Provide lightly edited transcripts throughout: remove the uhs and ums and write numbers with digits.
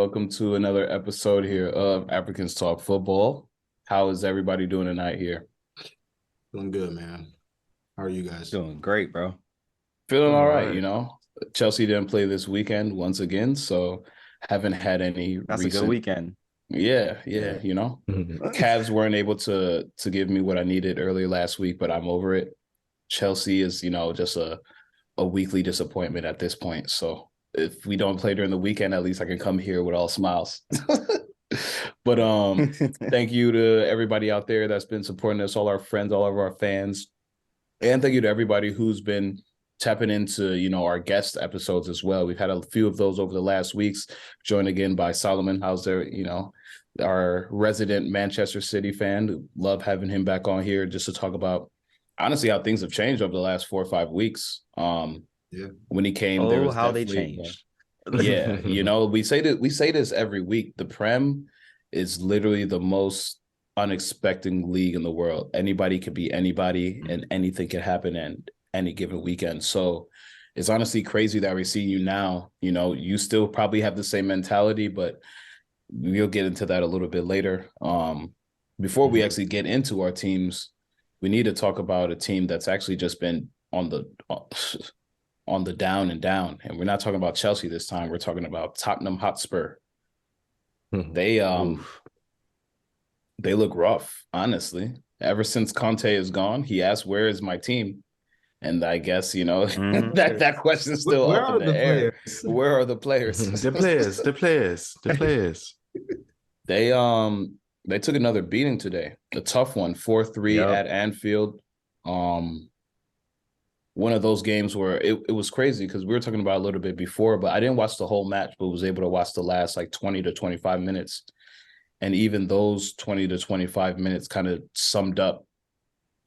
Welcome to another episode here of Africans Talk Football. How is everybody doing tonight here? Doing good, man. How are you guys? Doing great, bro. Feeling all right. Chelsea didn't play this weekend once again, so haven't had any That's recent. a good weekend. Yeah. Mhm. Cavs weren't able to give me what I needed earlier last week, but I'm over it. Chelsea is, just a weekly disappointment at this point. So if we don't play during the weekend, at least I can come here with all smiles. But thank you to everybody out there that's been supporting us, all our friends, all of our fans. And thank you to everybody who's been tapping into, our guest episodes as well. We've had a few of those over the last weeks, joined again by Solomon Hauser, our resident Manchester City fan. Love having him back on here just to talk about, honestly, how things have changed over the last 4 or 5 weeks. When he came, there was how they definitely changed. we say this every week. The Prem is literally the most unexpected league in the world. Anybody could be anybody, and anything can happen in any given weekend. So it's honestly crazy that we see you now. You still probably have the same mentality, but we'll get into that a little bit later. Before we actually get into our teams, we need to talk about a team that's actually just been on the down and down. And we're not talking about Chelsea this time. We're talking about Tottenham Hotspur. They look rough, honestly. Ever since Conte is gone, he asked, "Where is my team?" And I guess, that question is still Where up are in the the air. players? Where are the players? The players. They took another beating today. A tough one, 4-3 at Anfield. One of those games where it was crazy because we were talking about it a little bit before, but I didn't watch the whole match, but was able to watch the last 20 to 25 minutes. And even those 20 to 25 minutes kind of summed up,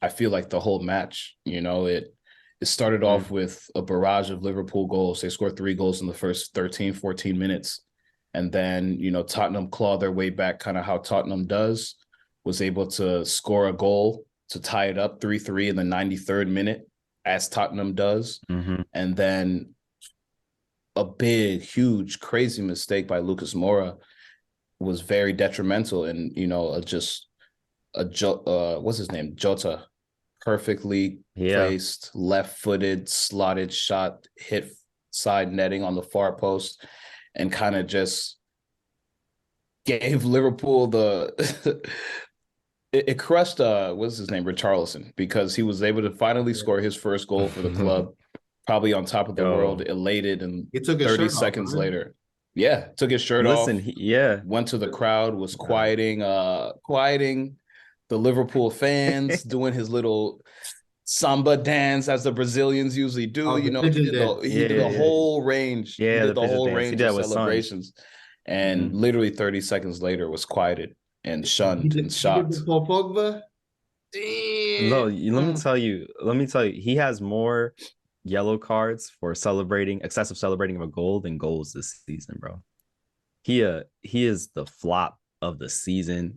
I feel like, the whole match. It started off with a barrage of Liverpool goals. They scored 3 goals in the first 13, 14 minutes. And then, Tottenham clawed their way back, kind of how Tottenham does, was able to score a goal to tie it up 3-3 in the 93rd minute, as Tottenham does. And then a big, huge, crazy mistake by Lucas Moura was very detrimental. And, what's his name? Jota. Perfectly placed, left-footed, slotted shot, hit side netting on the far post, and kind of just gave Liverpool it crushed what's his name, Richarlison, because he was able to finally score his first goal for the club, probably on top of the world, elated, and He took his 30 shirt seconds off, right? later. Yeah, took his shirt off. Went to the crowd, was quieting the Liverpool fans, doing his little samba dance as the Brazilians usually do. He did the whole range. He did the whole range of celebrations. And literally 30 seconds later was quieted and shunned and shocked. Paul Pogba? No, let me tell you, he has more yellow cards for excessive celebrating of a goal than goals this season, bro. He is the flop of the season.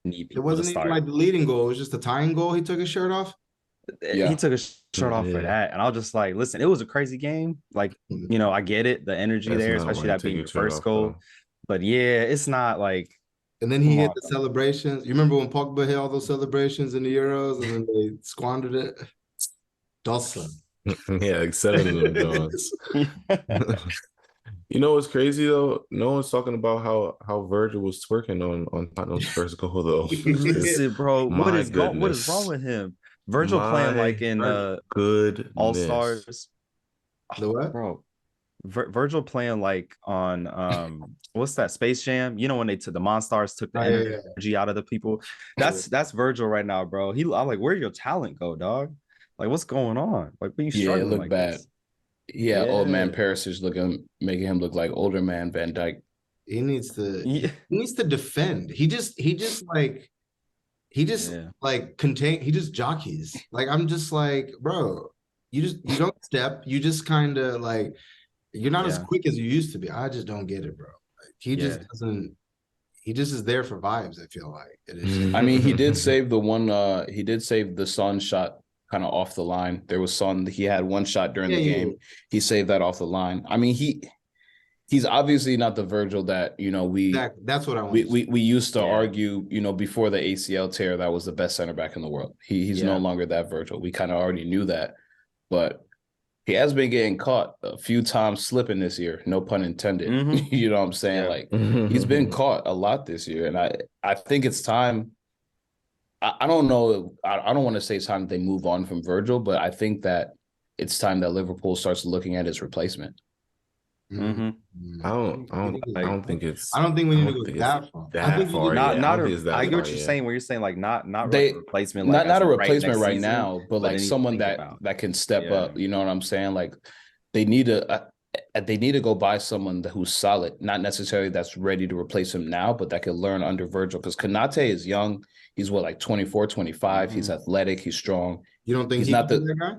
It wasn't even like the leading goal. It was just the tying goal. He took his shirt off. He took his shirt off for that. And I was just like, listen, it was a crazy game. I get it. The energy there, especially that being your first goal. But yeah, it's not like. And then he hit the celebrations. You remember when Pogba hit all those celebrations in the Euros and then they squandered it? Dawson. Yeah, like 7 of them dogs. You know what's crazy though? No one's talking about how Virgil was twerking on Tottenham's first goal though. Listen, bro, what is wrong with him? Virgil playing like in good All-Stars. The what? Bro, Virgil playing like on what's that, Space Jam? When they took the Monstars, took the energy out of the people. That's Virgil right now, bro. I'm like, where'd your talent go, dog? Like, what's going on? Like, what are you struggling? It looked like bad. This? Yeah, old man Perisic making him look like older man Van Dijk. He needs to defend. He just contain. He just jockeys. Like, I'm just like, bro, you don't step. You just kind of like, you're not as quick as you used to be. I just don't get it, bro. Like, he just doesn't. He just is there for vibes. I feel like it is. I mean, he did save the one. He did save the Son shot kind of off the line. There was Son. He had one shot during the game. He saved that off the line. I mean, He's obviously not the Virgil that That's what I want. We used to argue, before the ACL tear, that was the best center back in the world. He's no longer that Virgil. We kind of already knew that, but he has been getting caught a few times slipping this year. No pun intended. Mm-hmm. You know what I'm saying? Yeah. Like he's been caught a lot this year, and I think it's time. I don't know. I don't want to say it's time that they move on from Virgil, but I think that it's time that Liverpool starts looking at his replacement. Mm-hmm. I don't think we need to go that far. I get what you're saying. Where you're saying like not they, a replacement, like not a replacement right right now, but like someone that can step up. You know what I'm saying? Like they need to go buy someone who's solid, not necessarily that's ready to replace him now, but that can learn under Virgil. Because Konate is young. He's like 24, 25. He's athletic. He's strong. You don't think he's not that guy?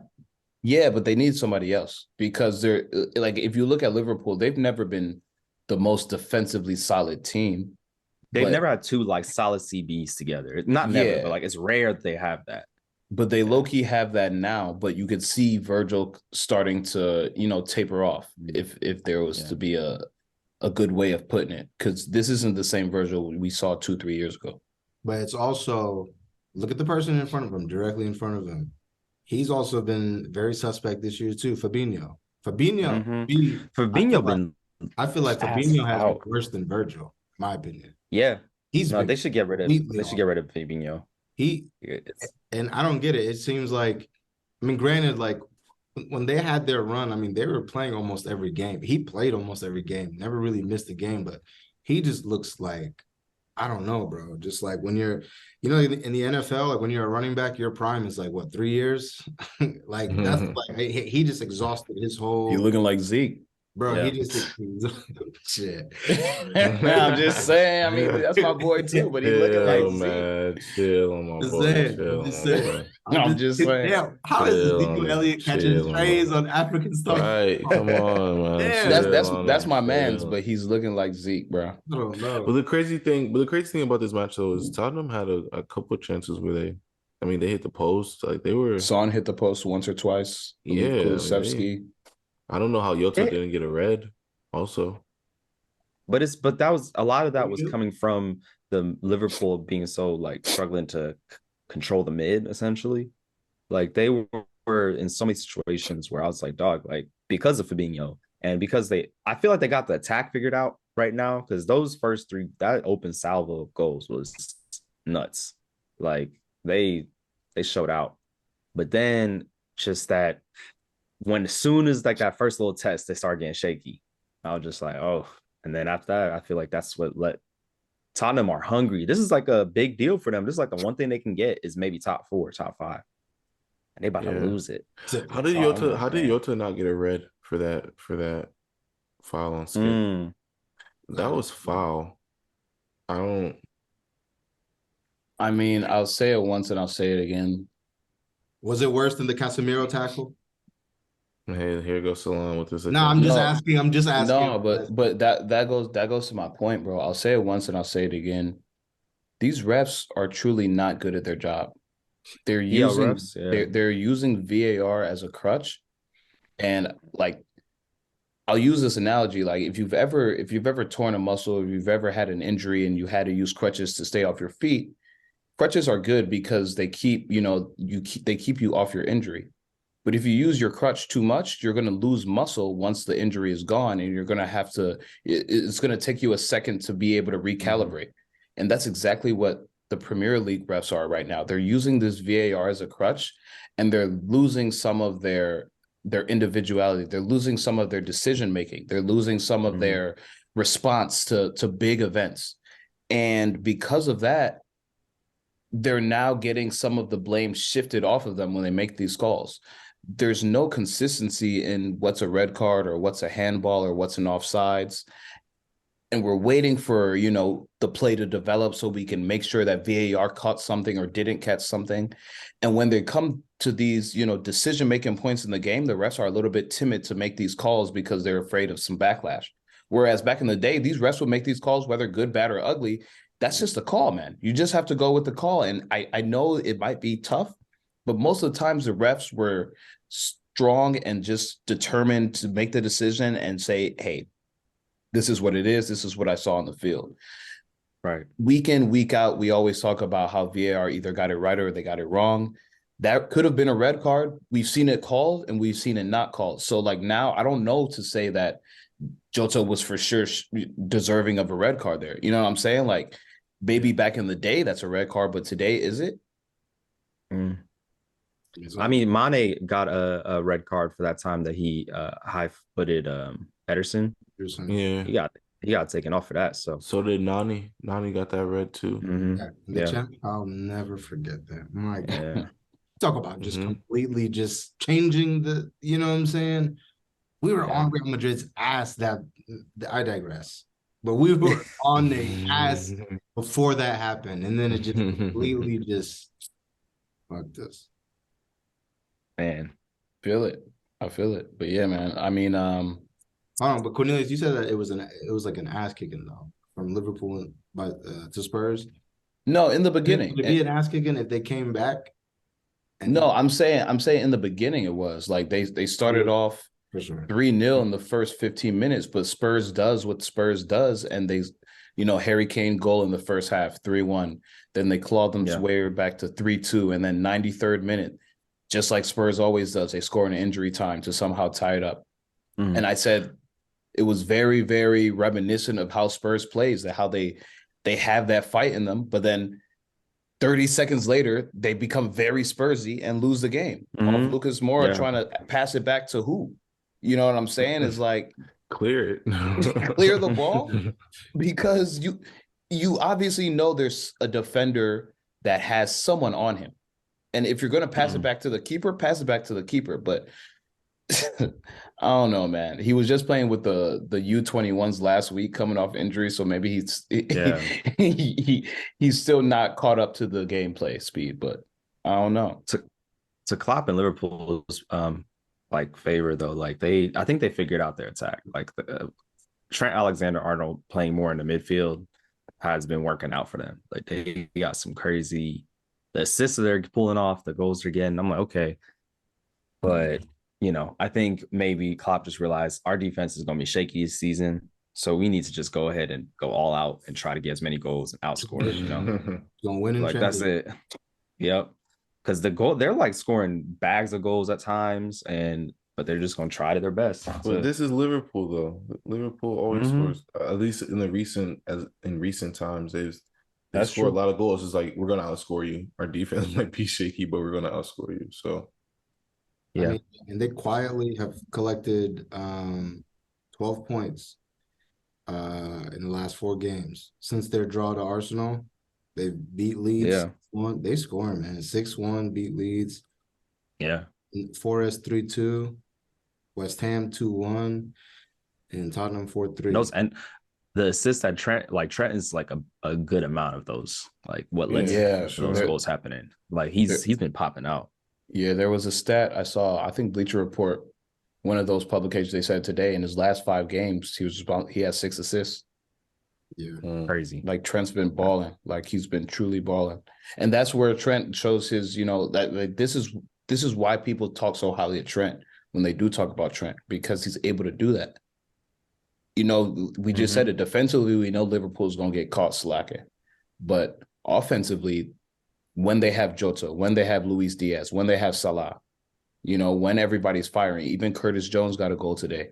Yeah, but they need somebody else because they're like, if you look at Liverpool, they've never been the most defensively solid team. They've never had two like solid CBs together. Not never, but like it's rare they have that. But they low-key have that now, but you could see Virgil starting to, taper off if there was to be a good way of putting it. Because this isn't the same Virgil we saw 2-3 years ago. But it's also, look at the person in front of him, directly in front of him. He's also been very suspect this year too. Fabinho. I feel like Fabinho has been worse than Virgil, in my opinion. Yeah, they should get rid of. They should get rid of Fabinho. And I don't get it. It seems like, granted, like when they had their run, they were playing almost every game. He played almost every game, never really missed a game. But he just looks like, I don't know, bro. Just like when you're, in the NFL, like when you're a running back, your prime is like what, 3 years? Like that's like he just exhausted his whole. You're looking like Zeke, bro. He just shit. I'm just saying. That's my boy too, but he looking like Zeke. Chill on my boy. I'm just saying. Damn, how is Ezekiel Elliott catching trays on African stuff? Right, come on, man. That's my man's, but he's looking like Zeke, bro. I don't know. But the crazy thing about this match though is Tottenham had a couple of chances where they hit the post. Like they were. Son hit the post once or twice. Yeah, Kulusevski. I don't know how Jota didn't get a red. Also, but that was a lot of that was coming from the Liverpool being so like struggling to control the mid, essentially. Like they were in so many situations where I was like, dog, like because of Fabinho and because I feel like they got the attack figured out right now, because those first three, that open salvo of goals was nuts. Like they showed out. But then just that as soon as like that first little test, they started getting shaky. I was just like, oh. And then after that, I feel like that's what let Tottenham are hungry. This is like a big deal for them. This is like the one thing they can get is maybe top 4, top 5. And they about to lose it. How did Jota not get a red for that foul on Skip? That was foul. I'll say it once and I'll say it again. Was it worse than the Casemiro tackle? Hey, here goes Salon with this. No, I'm just asking. No, but that goes to my point, bro. I'll say it once and I'll say it again. These refs are truly not good at their job. They're using they're using VAR as a crutch, and like I'll use this analogy. Like if you've ever torn a muscle, if you've ever had an injury and you had to use crutches to stay off your feet, crutches are good because they keep they keep you off your injury. But if you use your crutch too much, you're going to lose muscle once the injury is gone, and you're going to have to. It's going to take you a second to be able to recalibrate, and that's exactly what the Premier League refs are right now. They're using this VAR as a crutch, and they're losing some of their individuality. They're losing some of their decision making. They're losing some of their response to big events, and because of that, they're now getting some of the blame shifted off of them when they make these calls. There's no consistency in what's a red card or what's a handball or what's an offsides. And we're waiting for, the play to develop so we can make sure that VAR caught something or didn't catch something. And when they come to these, decision-making points in the game, the refs are a little bit timid to make these calls because they're afraid of some backlash. Whereas back in the day, these refs would make these calls, whether good, bad, or ugly. That's just a call, man. You just have to go with the call. And I know it might be tough, but most of the times the refs were strong and just determined to make the decision and say, hey, this is what it is. This is what I saw on the field. Right. Week in, week out, we always talk about how VAR either got it right or they got it wrong. That could have been a red card. We've seen it called and we've seen it not called. So like now I don't know to say that Jota was for sure deserving of a red card there. You know what I'm saying? Like maybe back in the day that's a red card, but today is it? I mean, Mane got a red card for that time that he high-footed Ederson. Yeah. He got taken off for that. So did Nani. Nani got that red too. I'll never forget that. My God. Yeah. Talk about just completely just changing the, you know what I'm saying? We were on Real Madrid's ass I digress. But we were on their ass before that happened. And then it just completely just fucked us. Man. I feel it. But yeah, man. I mean, but Cornelius, you said that it was like an ass kicking though from Liverpool to Spurs. No, in the beginning. Would it be an ass kicking if they came back? No, I'm saying in the beginning it was like they started off for sure 3-0 in the first 15 minutes, but Spurs does what Spurs does, and they, Harry Kane goal in the first half, 3-1. Then they clawed them way back to 3-2, and then 93rd minute, just like Spurs always does, they score in injury time to somehow tie it up. And I said it was very, very reminiscent of how Spurs plays, that how they have that fight in them, but then 30 seconds later, they become very Spursy and lose the game. Off Lucas Moura trying to pass it back to who? You know what I'm saying? It's like clear it. Clear the ball, because you obviously know there's a defender that has someone on him. And if you're going to pass it back to the keeper, pass it back to the keeper. But I don't know, man. He was just playing with the U21s last week, coming off injury, so maybe he's still not caught up to the gameplay speed. But I don't know. To Klopp and Liverpool's like favor though, like I think they figured out their attack. Like Trent Alexander-Arnold playing more in the midfield has been working out for them. Like they got some crazy, the assists they're pulling off, the goals they're getting. I'm like, okay, but. I think maybe Klopp just realized our defense is going to be shaky this season, so we need to just go ahead and go all out and try to get as many goals and outscore. Gonna win, like that's it. Yep, because they're like scoring bags of goals at times, but they're just going to try to their best. But this is Liverpool though. Liverpool always scores, at least in recent times. They score a lot of goals. It's like, we're going to outscore you. Our defense might be shaky, but we're going to outscore you. So. Yeah, I mean, and they quietly have collected 12 points in the last 4 games since their draw to Arsenal. They beat Leeds. Yeah, they score, man. 6-1, beat Leeds. Yeah, Forest 3-2, West Ham 2-1, and Tottenham 4-3. And the assists that Trent is like a good amount of those. Like what lets those goals happening. Like he's been popping out. Yeah, there was a stat I saw, I think Bleacher Report, one of those publications, they said today, in his last 5 games, he has 6 assists. Yeah. Crazy. Like Trent's been balling. Like he's been truly balling. And that's where Trent shows his, that like, this is why people talk so highly of Trent when they do talk about Trent, because he's able to do that. We just said it, defensively, we know Liverpool's going to get caught slacking. But offensively, when they have Jota, when they have Luis Diaz, when they have Salah, when everybody's firing, even Curtis Jones got a goal today,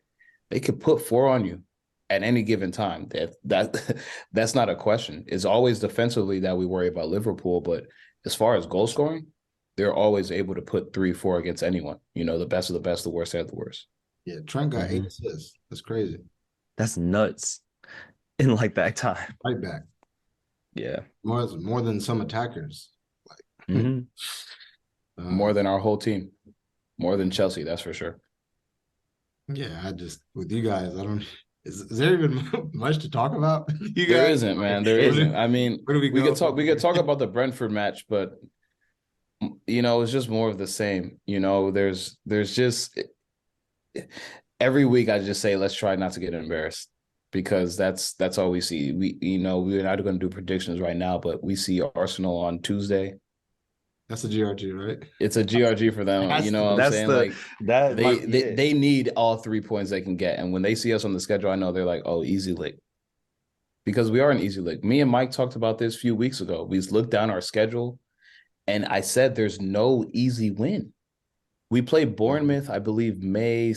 they could put 4 on you at any given time. That's not a question. It's always defensively that we worry about Liverpool, but as far as goal scoring, they're always able to put 3-4 against anyone. The best of the best, the worst of the worst. Yeah, Trent got 8 assists. That's crazy. That's nuts in like that time. Right back. Yeah. More than some attackers. More than our whole team. More than Chelsea, that's for sure. Yeah, with you guys, I don't. Is there even much to talk about? There isn't, man. There isn't. I mean, we could talk about the Brentford match, but it's just more of the same. There's just every week I just say let's try not to get embarrassed, because that's all we see. We're not going to do predictions right now, but we see Arsenal on Tuesday. That's a GRG, right? It's a GRG for them. You know what I'm saying? Like they need all 3 points they can get. And when they see us on the schedule, I know they're like, oh, easy lick. Because we are an easy lick. Me and Mike talked about this a few weeks ago. We looked down our schedule, and I said there's no easy win. We play Bournemouth, I believe, the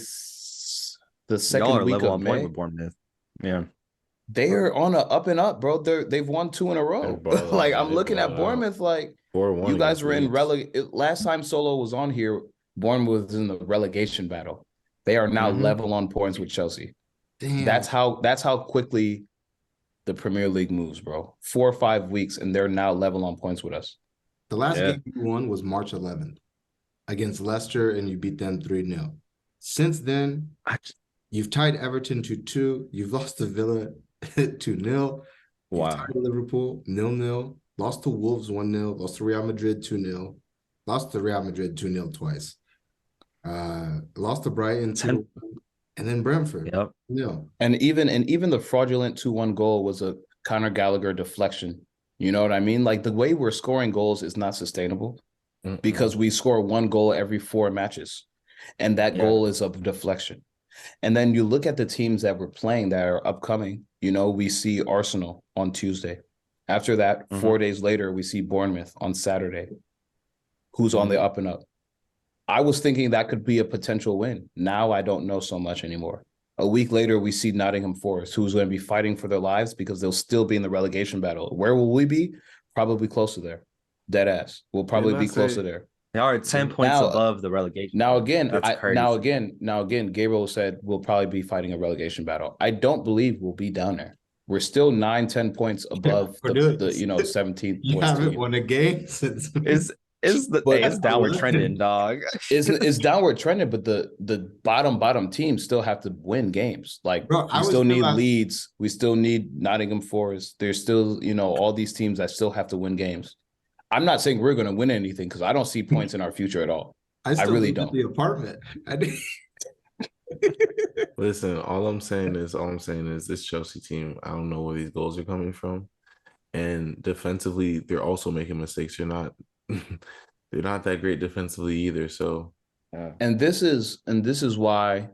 second week of May. With Bournemouth. Yeah. They're on a up and up, bro. They've won 2 in a row. Like I'm looking at Bournemouth, like 4-1 you guys were in Leeds. last time Solo was on here, Bournemouth was in the relegation battle. They are now level on points with Chelsea. Damn. That's how quickly the Premier League moves, bro. 4 or 5 weeks, and they're now level on points with us. The last game you won was March 11th against Leicester, and you beat them 3-0. Since then, you've tied Everton 2-2. You've lost to Villa 2-0. Wow. You've tied Liverpool 0-0. Lost to Wolves 1-0. Lost to Real Madrid 2-0. Lost to Real Madrid 2-0 twice. Lost to Brighton 2-1. And then Brentford. Yep. No. And even the fraudulent 2-1 goal was a Conor Gallagher deflection. You know what I mean? Like the way we're scoring goals is not sustainable because we score 1 goal every 4 matches. And that goal is a deflection. And then you look at the teams that we're playing that are upcoming. You know, we see Arsenal on Tuesday. After that, 4 days later, we see Bournemouth on Saturday, who's on the up and up. I was thinking that could be a potential win. Now I don't know so much anymore. A week later, we see Nottingham Forest, who's going to be fighting for their lives because they'll still be in the relegation battle. Where will we be? Probably close to there. Dead ass. We'll probably be close to there. They are 10 points above the relegation. Now again, Gabriel said we'll probably be fighting a relegation battle. I don't believe we'll be down there. We're still 9-10 points above the 17th. You haven't won a game since. It's downward trending, dog. It's downward trending, but the bottom teams still have to win games. Like we still need Leeds, we still need Nottingham Forest. There's still, all these teams that still have to win games. I'm not saying we're going to win anything because I don't see points in our future at all. I really don't. The apartment. Listen, all I'm saying is this Chelsea team, I don't know where these goals are coming from. And defensively, they're also making mistakes. They're not that great defensively either. So and this is why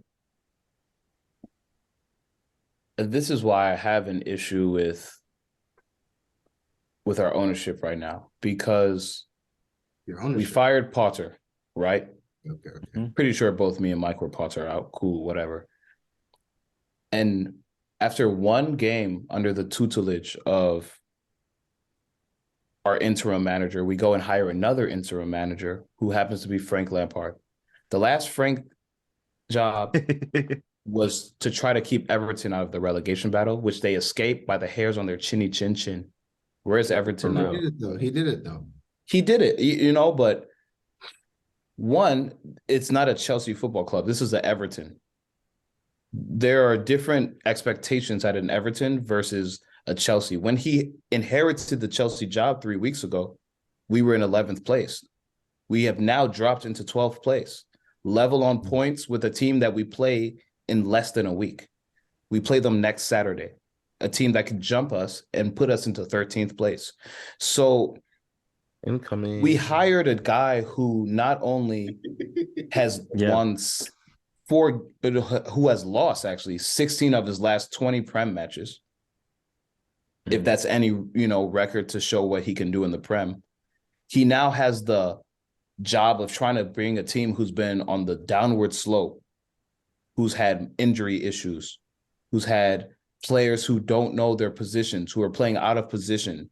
I have an issue with our ownership right now, because we fired Potter, right? Okay. Pretty sure both me and Mike were Potter out. Cool, whatever. And after 1 game under the tutelage of our interim manager, we go and hire another interim manager who happens to be Frank Lampard. The last Frank job was to try to keep Everton out of the relegation battle, which they escaped by the hairs on their chinny chin. Where's Everton now? He did it though. He did it, but one, it's not a Chelsea football club. This is the Everton. There are different expectations at an Everton versus a Chelsea. When he inherited the Chelsea job 3 weeks ago, we were in 11th place. We have now dropped into 12th place, level on points with a team that we play in less than a week. We play them next Saturday, a team that could jump us and put us into 13th place. So incoming. We hired a guy who not only has won who has lost actually 16 of his last 20 Prem matches. If that's any, record to show what he can do in the Prem. He now has the job of trying to bring a team who's been on the downward slope, who's had injury issues, who's had players who don't know their positions, who are playing out of position,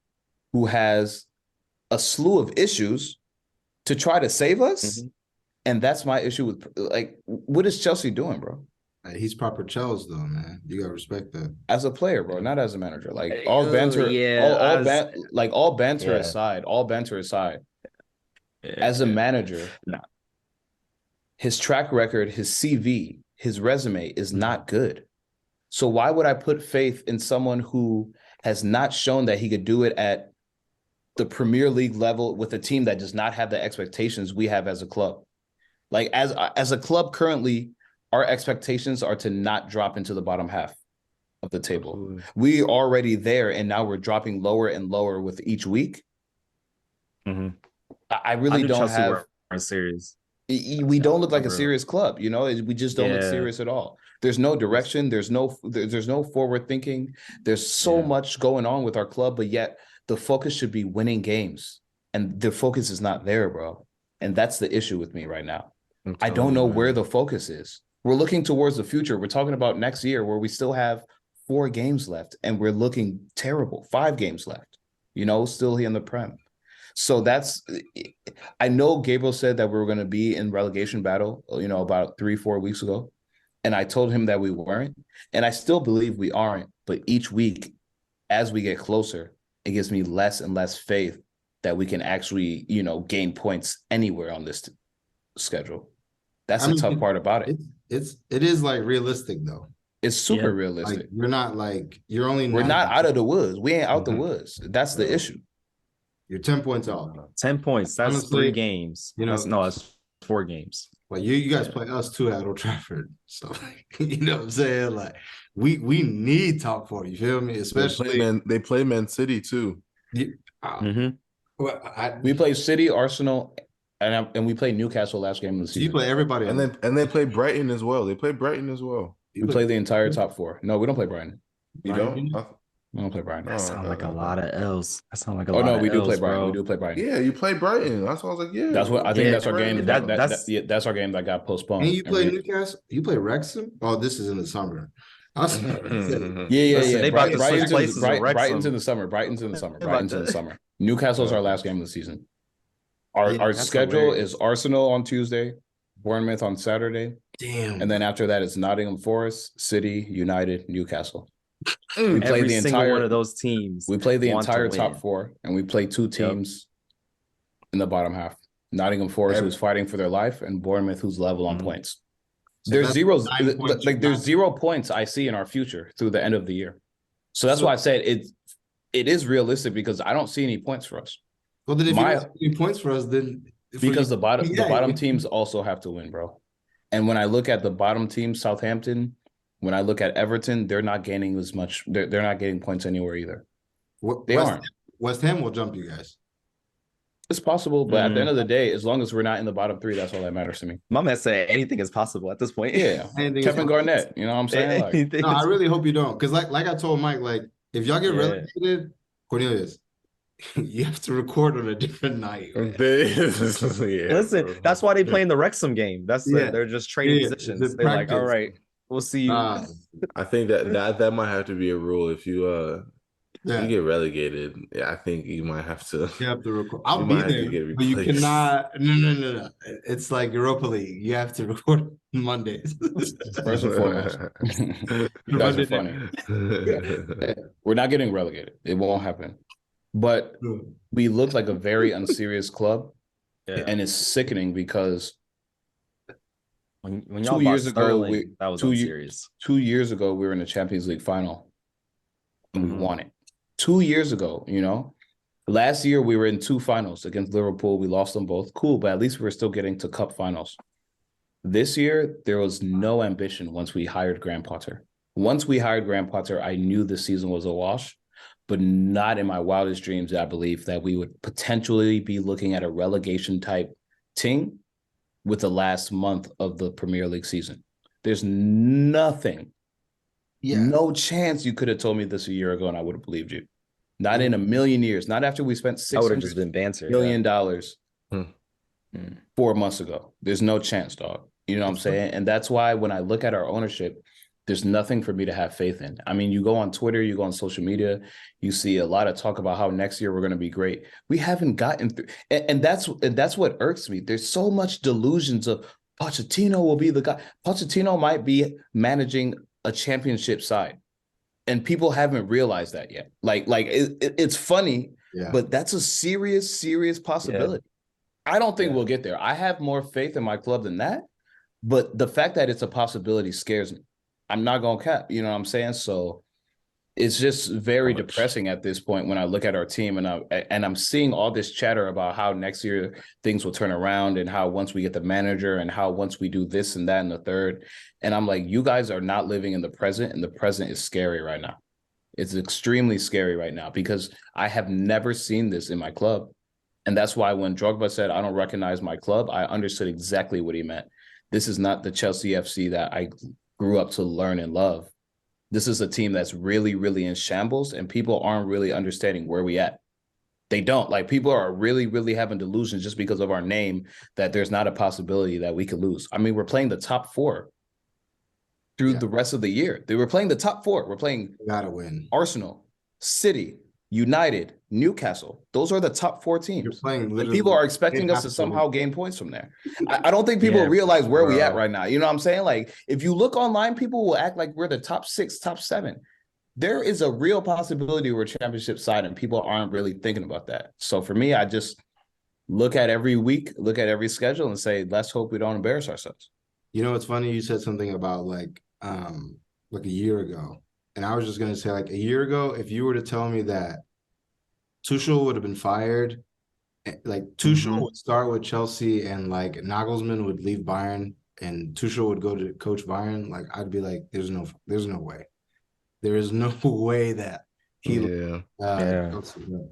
who has a slew of issues to try to save us. And that's my issue with, what is Chelsea doing, bro? He's proper Chelsea though, man. You gotta respect that. As a player, bro, not as a manager. All banter aside, as a manager, his track record, his CV, his resume is not good. So why would I put faith in someone who has not shown that he could do it at the Premier League level with a team that does not have the expectations we have as a club? As a club currently, our expectations are to not drop into the bottom half of the table. Absolutely. We're already there, and now we're dropping lower and lower with each week. I I really don't Chelsea have. weren't serious. We don't look like a serious club, you know. We just don't look serious at all. There's no direction. There's no forward thinking. There's so much going on with our club, but yet the focus should be winning games, and the focus is not there, bro. And that's the issue with me right now. I don't know where the focus is. We're looking towards the future. We're talking about next year where we still have 4 games left and we're looking terrible. 5 games left, you know, still in the Prem. So I know Gabriel said that we were going to be in relegation battle, you know, about 3-4 weeks ago. And I told him that we weren't. And I still believe we aren't. But each week, as we get closer, it gives me less and less faith that we can actually, you know, gain points anywhere on this schedule. That's the tough part about it. It is like realistic though. It's super realistic. Like, you're not like we're not out of the woods. We ain't out the woods. That's the issue. You're 10 points off. 10 points. That's honestly, 3 games. You know, it's 4 games. Like you guys play us too at Old Trafford. So you know what I'm saying? Like we need top 4. You feel me? Especially they play Man City too. We play City, Arsenal, and we played Newcastle last game of the season. You play everybody, and they play Brighton as well. They play Brighton as well. We play the entire top 4. No, we don't play Brighton. You don't? We don't play Brighton. That sounds like a lot of L's. That sounds like a lot. Oh no, we do play Brighton. Bro. We do play Brighton. Yeah, you play Brighton. That's why I was like, yeah. That's what I think. That's our game. That's our game that got postponed. And you play Newcastle. You play Wrexham. Oh, this is in the summer. Yeah. They about to switch places. Brighton's in the summer. Brighton's in the summer. Newcastle's our last game of the season. Our schedule is Arsenal on Tuesday, Bournemouth on Saturday. Damn. And then after that, it's Nottingham Forest, City, United, Newcastle. We play Every the single entire one of those teams. We play the entire top 4, and we play 2 teams in the bottom half. Nottingham Forest, who's fighting for their life, and Bournemouth, who's level on points. So there's 0 points I see in our future through the end of the year. So that's why I said it is realistic because I don't see any points for us. Well, then if you don't see any points for us, then because the bottom teams also have to win, bro. And when I look at the bottom team, Southampton, when I look at Everton, they're not gaining as much. They're not getting points anywhere either. They aren't. West Ham will jump you guys. It's possible, but at the end of the day, as long as we're not in the bottom 3, that's all that matters to me. My man said anything is possible at this point. Yeah, Kevin Garnett. You know what I'm saying? No, I really hope you don't, because like I told Mike, like if y'all get relegated, Cornelius, you have to record on a different night. Listen, that's why they play in the Wrexham game. They're just trading positions. They're like, all right, we'll see you. I think that might have to be a rule. If you you get relegated, I think you might have to. You have to record. I'll be there, but you cannot. No. It's like Europa League. You have to record Mondays. First and foremost, you guys are funny. We're not getting relegated. It won't happen. But we look like a very unserious club, and it's sickening because when y'all 2 years ago, that was unserious. 2 years ago, we were in the Champions League final, and we won it. 2 years ago, you know, last year we were in 2 finals against Liverpool. We lost them both. Cool, but at least we were still getting to cup finals. This year, there was no ambition once we hired Graham Potter. Once we hired Graham Potter, I knew the season was a wash, but not in my wildest dreams did I believe that we would potentially be looking at a relegation type team with the last month of the Premier League season. There's nothing. No chance you could have told me this a year ago and I would have believed you. Not in a million years. Not after we spent $600 million 4 months ago. There's no chance, dog. You know what I'm saying? And that's why when I look at our ownership, there's nothing for me to have faith in. I mean, you go on Twitter, you go on social media, you see a lot of talk about how next year we're going to be great. We haven't gotten through. And that's what irks me. There's so much delusions of Pochettino will be the guy. Pochettino might be managing a championship side, and people haven't realized that yet. It's funny, but that's a serious possibility. I don't think we'll get there. I have more faith in my club than that, but the fact that it's a possibility scares me. I'm not gonna cap, you know what I'm saying? So it's just very depressing at this point when I look at our team and I'm seeing all this chatter about how next year things will turn around and how once we get the manager and how once we do this and that and the third. And I'm like, you guys are not living in the present, and the present is scary right now. It's extremely scary right now because I have never seen this in my club. And that's why when Drogba said, I don't recognize my club, I understood exactly what he meant. This is not the Chelsea FC that I grew up to learn and love. This is a team that's really, really in shambles, and people aren't really understanding where we at. They don't. Like, people are really, really having delusions just because of our name that there's not a possibility that we could lose. I mean, we're playing the top 4 through the rest of the year. They were playing the top 4. We're playing gotta win. Arsenal, City, United, Newcastle. Those are the top 4 teams. You're playing and people are expecting us to somehow gain points from there. I don't think people realize where we at right now. You know what I'm saying? Like, if you look online, people will act like we're the top 6, top 7. There is a real possibility we're championship side, and people aren't really thinking about that. So for me, I just look at every week, look at every schedule, and say, let's hope we don't embarrass ourselves. You know, it's funny you said something about like a year ago. And I was just gonna say, like, a year ago, if you were to tell me that Tuchel would have been fired, like Tuchel would start with Chelsea and like Nagelsmann would leave Bayern and Tuchel would go to coach Bayern, like, I'd be like, there's no way. There is no way that he I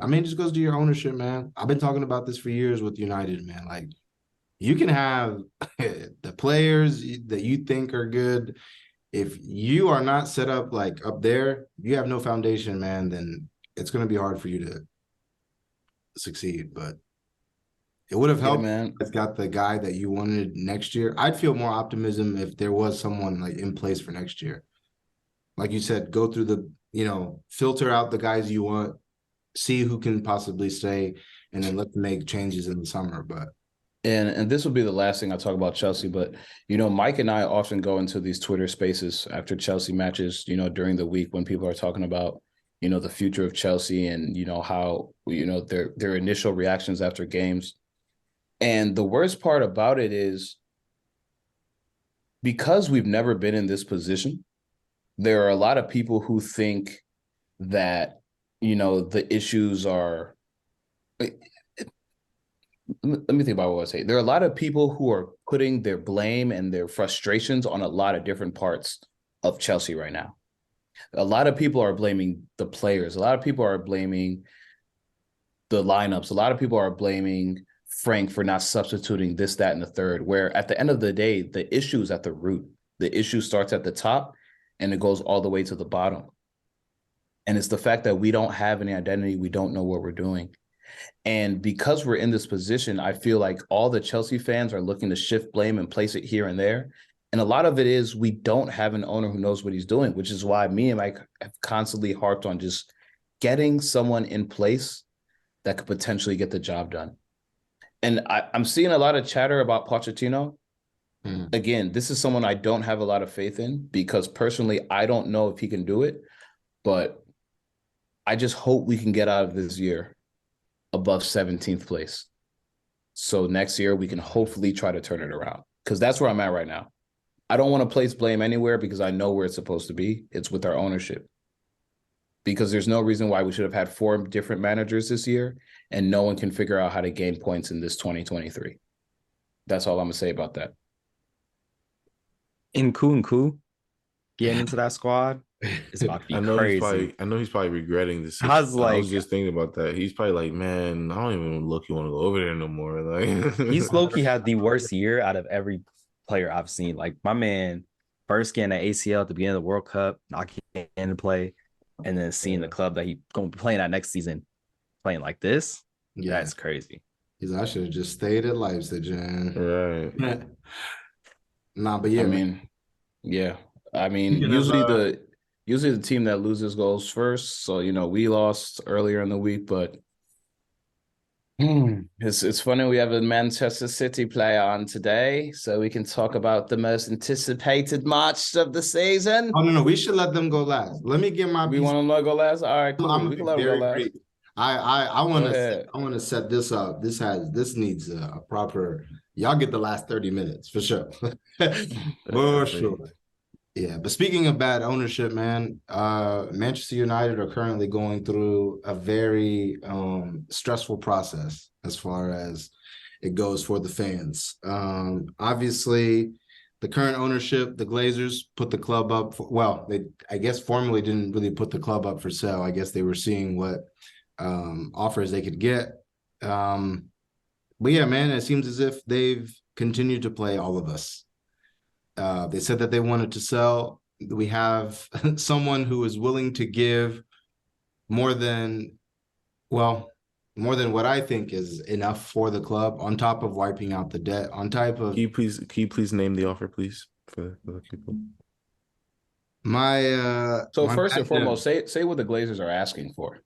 mean, it just goes to your ownership, man. I've been talking about this for years with United, man. Like, you can have the players that you think are good. If you are not set up like up there, you have no foundation, man, then it's going to be hard for you to succeed. But it would have helped. Man. It's got the guy that you wanted next year. I'd feel more optimism if there was someone like in place for next year. Like you said, go through the, filter out the guys you want, see who can possibly stay, and then let's make changes in the summer. But And this will be the last thing I talk about Chelsea, but, Mike and I often go into these Twitter spaces after Chelsea matches, during the week when people are talking about, the future of Chelsea and, how, their initial reactions after games. And the worst part about it is because we've never been in this position, there are a lot of people who think that, the issues are let me think about what I say. There are a lot of people who are putting their blame and their frustrations on a lot of different parts of Chelsea right now. A lot of people are blaming the players. A lot of people are blaming the lineups. A lot of people are blaming Frank for not substituting this, that, and the third, where at the end of the day, the issue is at the root. The issue starts at the top and it goes all the way to the bottom. And it's the fact that we don't have any identity. We don't know what we're doing. And because we're in this position, I feel like all the Chelsea fans are looking to shift blame and place it here and there. And a lot of it is we don't have an owner who knows what he's doing, which is why me and Mike have constantly harped on just getting someone in place that could potentially get the job done. And I'm seeing a lot of chatter about Pochettino. Again, this is someone I don't have a lot of faith in because personally, I don't know if he can do it. But I just hope we can get out of this year above 17th place. So next year we can hopefully try to turn it around because that's where I'm at right now. I don't want to place blame anywhere because I know where it's supposed to be. It's with our ownership. Because there's no reason why we should have had 4 different managers this year and no one can figure out how to gain points in this 2023. That's all I'm going to say about that. Nkunku getting into that squad. It's about to be crazy. I know he's probably regretting this. I was just thinking about that. He's probably like, man, I don't even want to go over there no more. Like, he's low-key had the worst year out of every player I've seen. Like, my man first getting an ACL at the beginning of the World Cup, not getting into play, and then seeing the club that he's going to be playing at next season playing like this. Yeah, that's crazy. I should have just stayed at Leipzig, right? But yeah, I mean, usually the team that loses goes first. So, we lost earlier in the week, but it's funny we have a Manchester City player on today, so we can talk about the most anticipated match of the season. Oh, no, we should let them go last. Let me get my. We want them to go last? All right, cool. We can let them go last. I want to set this up. This needs a proper. Y'all get the last 30 minutes for sure. For sure. Yeah, but speaking of bad ownership, man, Manchester United are currently going through a very stressful process as far as it goes for the fans. Obviously, the current ownership, the Glazers, put the club up. They, I guess, formally didn't really put the club up for sale. I guess they were seeing what offers they could get. But yeah, man, it seems as if they've continued to play all of us. They said that they wanted to sell. We have someone who is willing to give more than, well, more than what I think is enough for the club, on top of wiping out the debt, on type of. Can you please name the offer, please, for the people? So first and foremost, say what the Glazers are asking for.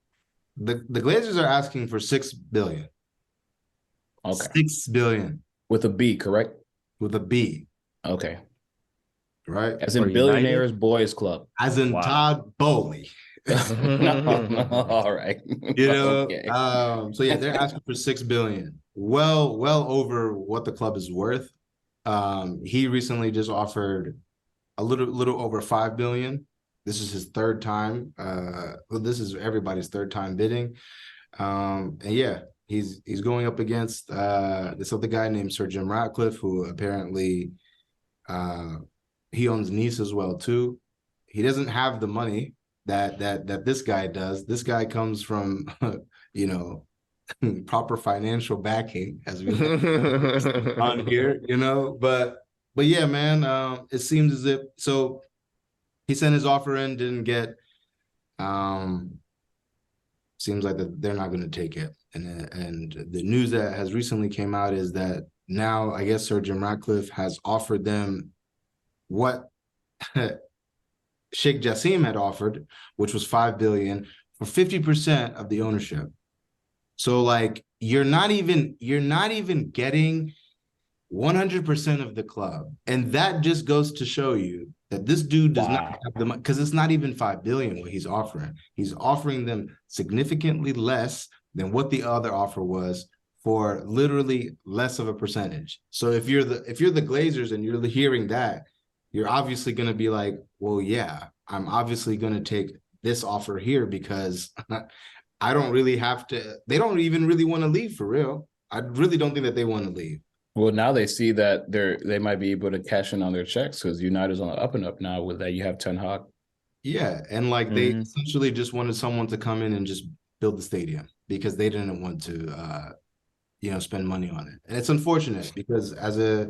The Glazers are asking for $6 billion. Okay. $6 billion. With a B, correct? With a B. Okay. Right. As in Billionaires Boys Club. As in Todd Bowley. All right. You know, okay. So yeah, they're asking for $6 billion. Well over what the club is worth. He recently just offered a little over $5 billion. This is his third time. Well, this is everybody's third time bidding. And yeah, he's going up against this other guy named Sir Jim Ratcliffe, who apparently he owns Nice as well too. He doesn't have the money that this guy does. This guy comes from you know, proper financial backing, as we on here, you know. But yeah, man, it seems as if, so he sent his offer in, didn't get. Seems like that they're not going to take it, and the news that has recently came out is that now I guess Sir Jim Ratcliffe has offered them what Sheikh Jassim had offered, which was $5 billion for 50% of the ownership. So like you're not even getting 100% of the club, and that just goes to show you that this dude does not have the money, because it's not even $5 billion what he's offering. He's offering them significantly less than what the other offer was, for literally less of a percentage. So if you're the Glazers and you're hearing that, you're obviously going to be like, well, yeah, I'm obviously going to take this offer here, because I don't really have to. They don't even really want to leave, for real. I really don't think that they want to leave. Well, now they see that they might be able to cash in on their checks, because United's on the up and up now with that. You have Ten Hag. Yeah, and like they essentially just wanted someone to come in and just build the stadium, because they didn't want to, spend money on it. And it's unfortunate, because as a,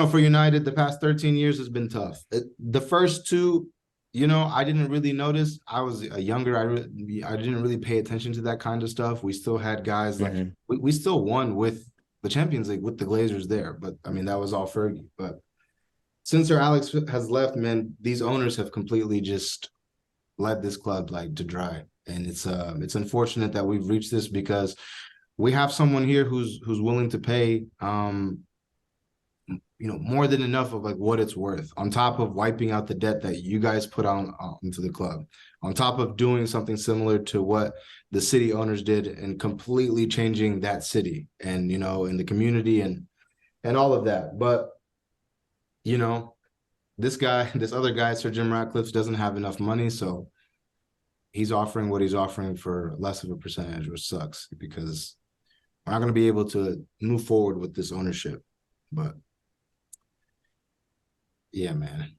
for United, the past 13 years has been tough. The first two, I didn't really notice. I was younger. I didn't really pay attention to that kind of stuff. We still had guys like we still won with the Champions League with the Glazers there, but I mean that was all Fergie. But since Sir Alex has left, man, these owners have completely just led this club like to dry, and it's unfortunate that we've reached this, because we have someone here who's willing to pay more than enough of like what it's worth, on top of wiping out the debt that you guys put on into the club, on top of doing something similar to what the city owners did and completely changing that city and, in the community and all of that. But, this other guy, Sir Jim Ratcliffe, doesn't have enough money. So he's offering what he's offering for less of a percentage, which sucks, because we're not going to be able to move forward with this ownership. But yeah, man.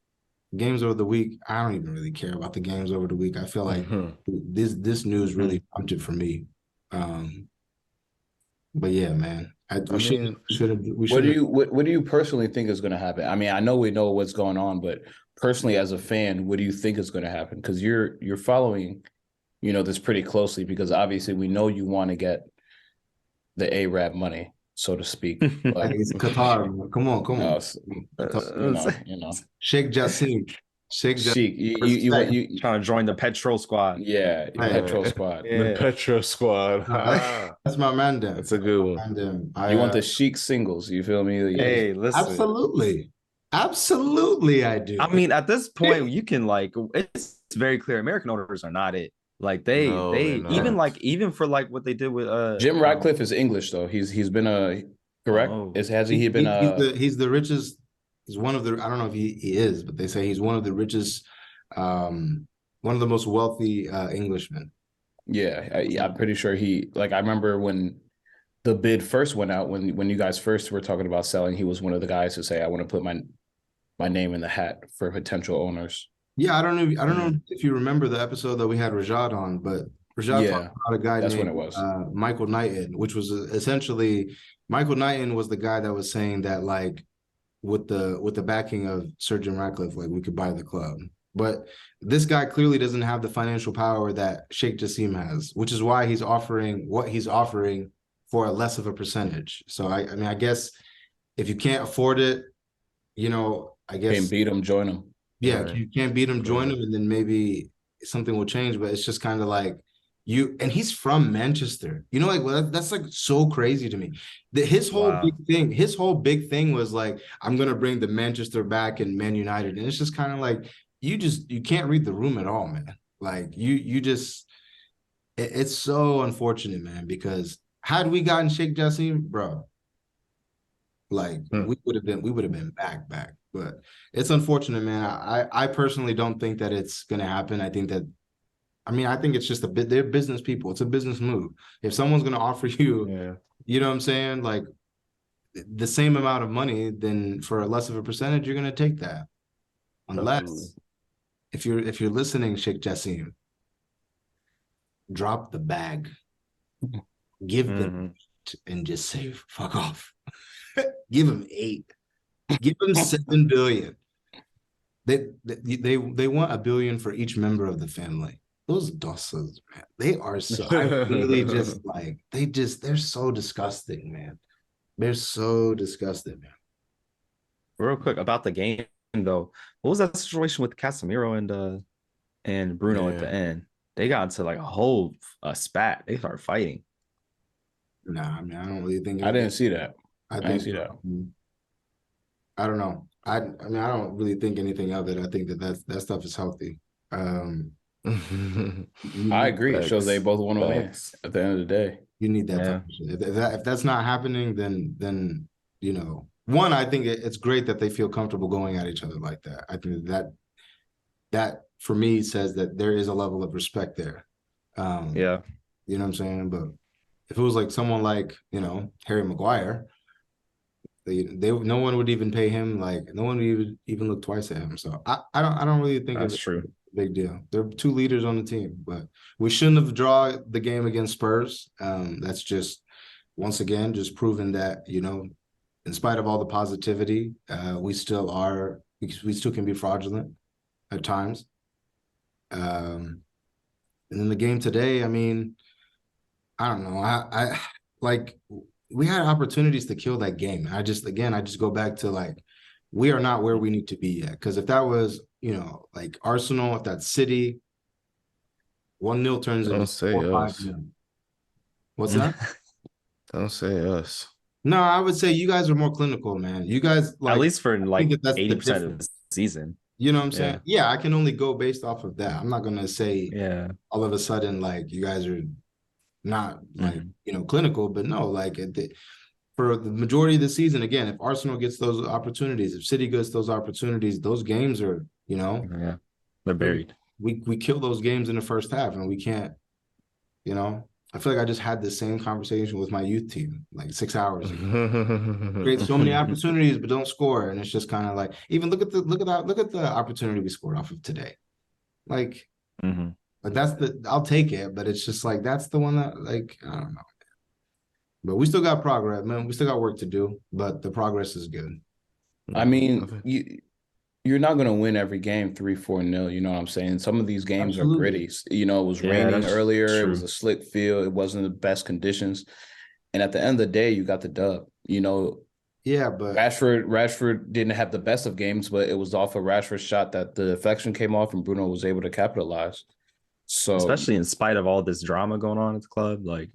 Games over the week, I don't even really care about the games over the week. I feel like this news really pumped it for me. But yeah, man. What do you personally think is going to happen? I mean, I know we know what's going on, but personally as a fan, what do you think is going to happen? Because you're following, this pretty closely, because obviously we know you want to get the Arab money, so to speak. But, it's Qatar. Come on. Sheikh Jassim. Sheikh, you trying to join the Petrol squad. Yeah, Petrol squad. The Petrol squad. That's my man. That's a good one. You want the Sheikh singles, you feel me? Hey, listen. Absolutely, I do. I mean, at this point, you can it's very clear American owners are not it. Like they even for like what they did with Jim Ratcliffe is English though. He's been correct? He's the richest. He's one of the, I don't know if he is, but they say he's one of the richest, one of the most wealthy Englishmen. Yeah, I'm pretty sure I remember when the bid first went out, when you guys first were talking about selling, he was one of the guys to say, I want to put my name in the hat for potential owners. Yeah, I don't know if you remember the episode that we had Rajad on, but Rashad talked about a guy that's named when it was. Michael Knighton, which was essentially Michael Knighton was the guy that was saying that like with the backing of Sir Jim Ratcliffe, like we could buy the club. But this guy clearly doesn't have the financial power that Sheikh Jassim has, which is why he's offering what he's offering for a less of a percentage. So I mean, I guess if you can't afford it, you know, I guess can't beat him, join him. Yeah, right. You can't beat him, join him, and then maybe something will change. But it's just kind of like and he's from Manchester. You know, like that's like so crazy to me. His whole big thing was like, I'm gonna bring the Manchester back and Man United, and it's just kind of like you can't read the room at all, man. Like you just it's so unfortunate, man, because had we gotten Sheikh Jassim, bro, like we would have been back. But it's unfortunate, man. I personally don't think that it's gonna happen. I think it's just they're business people. It's a business move. If someone's gonna offer you, you know what I'm saying, like the same amount of money, then for a less of a percentage, you're gonna take that. Unless if you're listening, Sheikh Jassim, drop the bag, give them and just say fuck off. Give him 8. Give him 7 billion. They want $1 billion for each member of the family. Those dossas, man, they are so. I really just like they're so disgusting, man. They're so disgusting, man. Real quick about the game though, what was that situation with Casemiro and Bruno at the end? They got into like a whole spat. They started fighting. Nah, I mean, I don't really think. I didn't see that. I didn't see that. I don't know. I mean, I don't really think anything of it. I think that stuff is healthy. I agree. It shows they both want to win at the end of the day. You need that type of shit. If that's not happening, then you know. One, I think it's great that they feel comfortable going at each other like that. I think that for me says that there is a level of respect there. You know what I'm saying? But if it was like someone like, you know, Harry Maguire, no one would even pay him, like no one would even look twice at him. So I don't really think that's true. A big deal. They're 2 leaders on the team, but we shouldn't have drawn the game against Spurs. That's just once again just proving that, you know, in spite of all the positivity, we still can be fraudulent at times. And in the game today, I mean, I don't know. I like we had opportunities to kill that game. I just go back to like, we are not where we need to be yet. Because if that was, you know, like Arsenal, if that's City, 1-0 turns into 4-5. What's that? Don't say us. No, I would say you guys are more clinical, man. You guys like, at least for like 80% of the season. You know what I'm saying? Yeah, I can only go based off of that. I'm not gonna say all of a sudden like you guys are not like you know clinical, but no, like for the majority of the season, again, if Arsenal gets those opportunities, if City gets those opportunities, those games are, you know, they're buried. We kill those games in the first half, and we can't, you know. I feel like I just had the same conversation with my youth team like 6 hours ago. Create so many opportunities, but don't score, and it's just kind of like, even look at the opportunity we scored off of today, like. But I'll take it, but it's just like that's the one that, like, I don't know. But we still got progress, man. We still got work to do, but the progress is good. I mean, you're not going to win every game 3-4-0. You know what I'm saying? Some of these games are gritty. You know, it was raining earlier. It was a slick field. It wasn't the best conditions. And at the end of the day, you got the dub. You know, but Rashford didn't have the best of games, but it was off a Rashford shot that the deflection came off and Bruno was able to capitalize. So, especially in spite of all this drama going on at the club, like,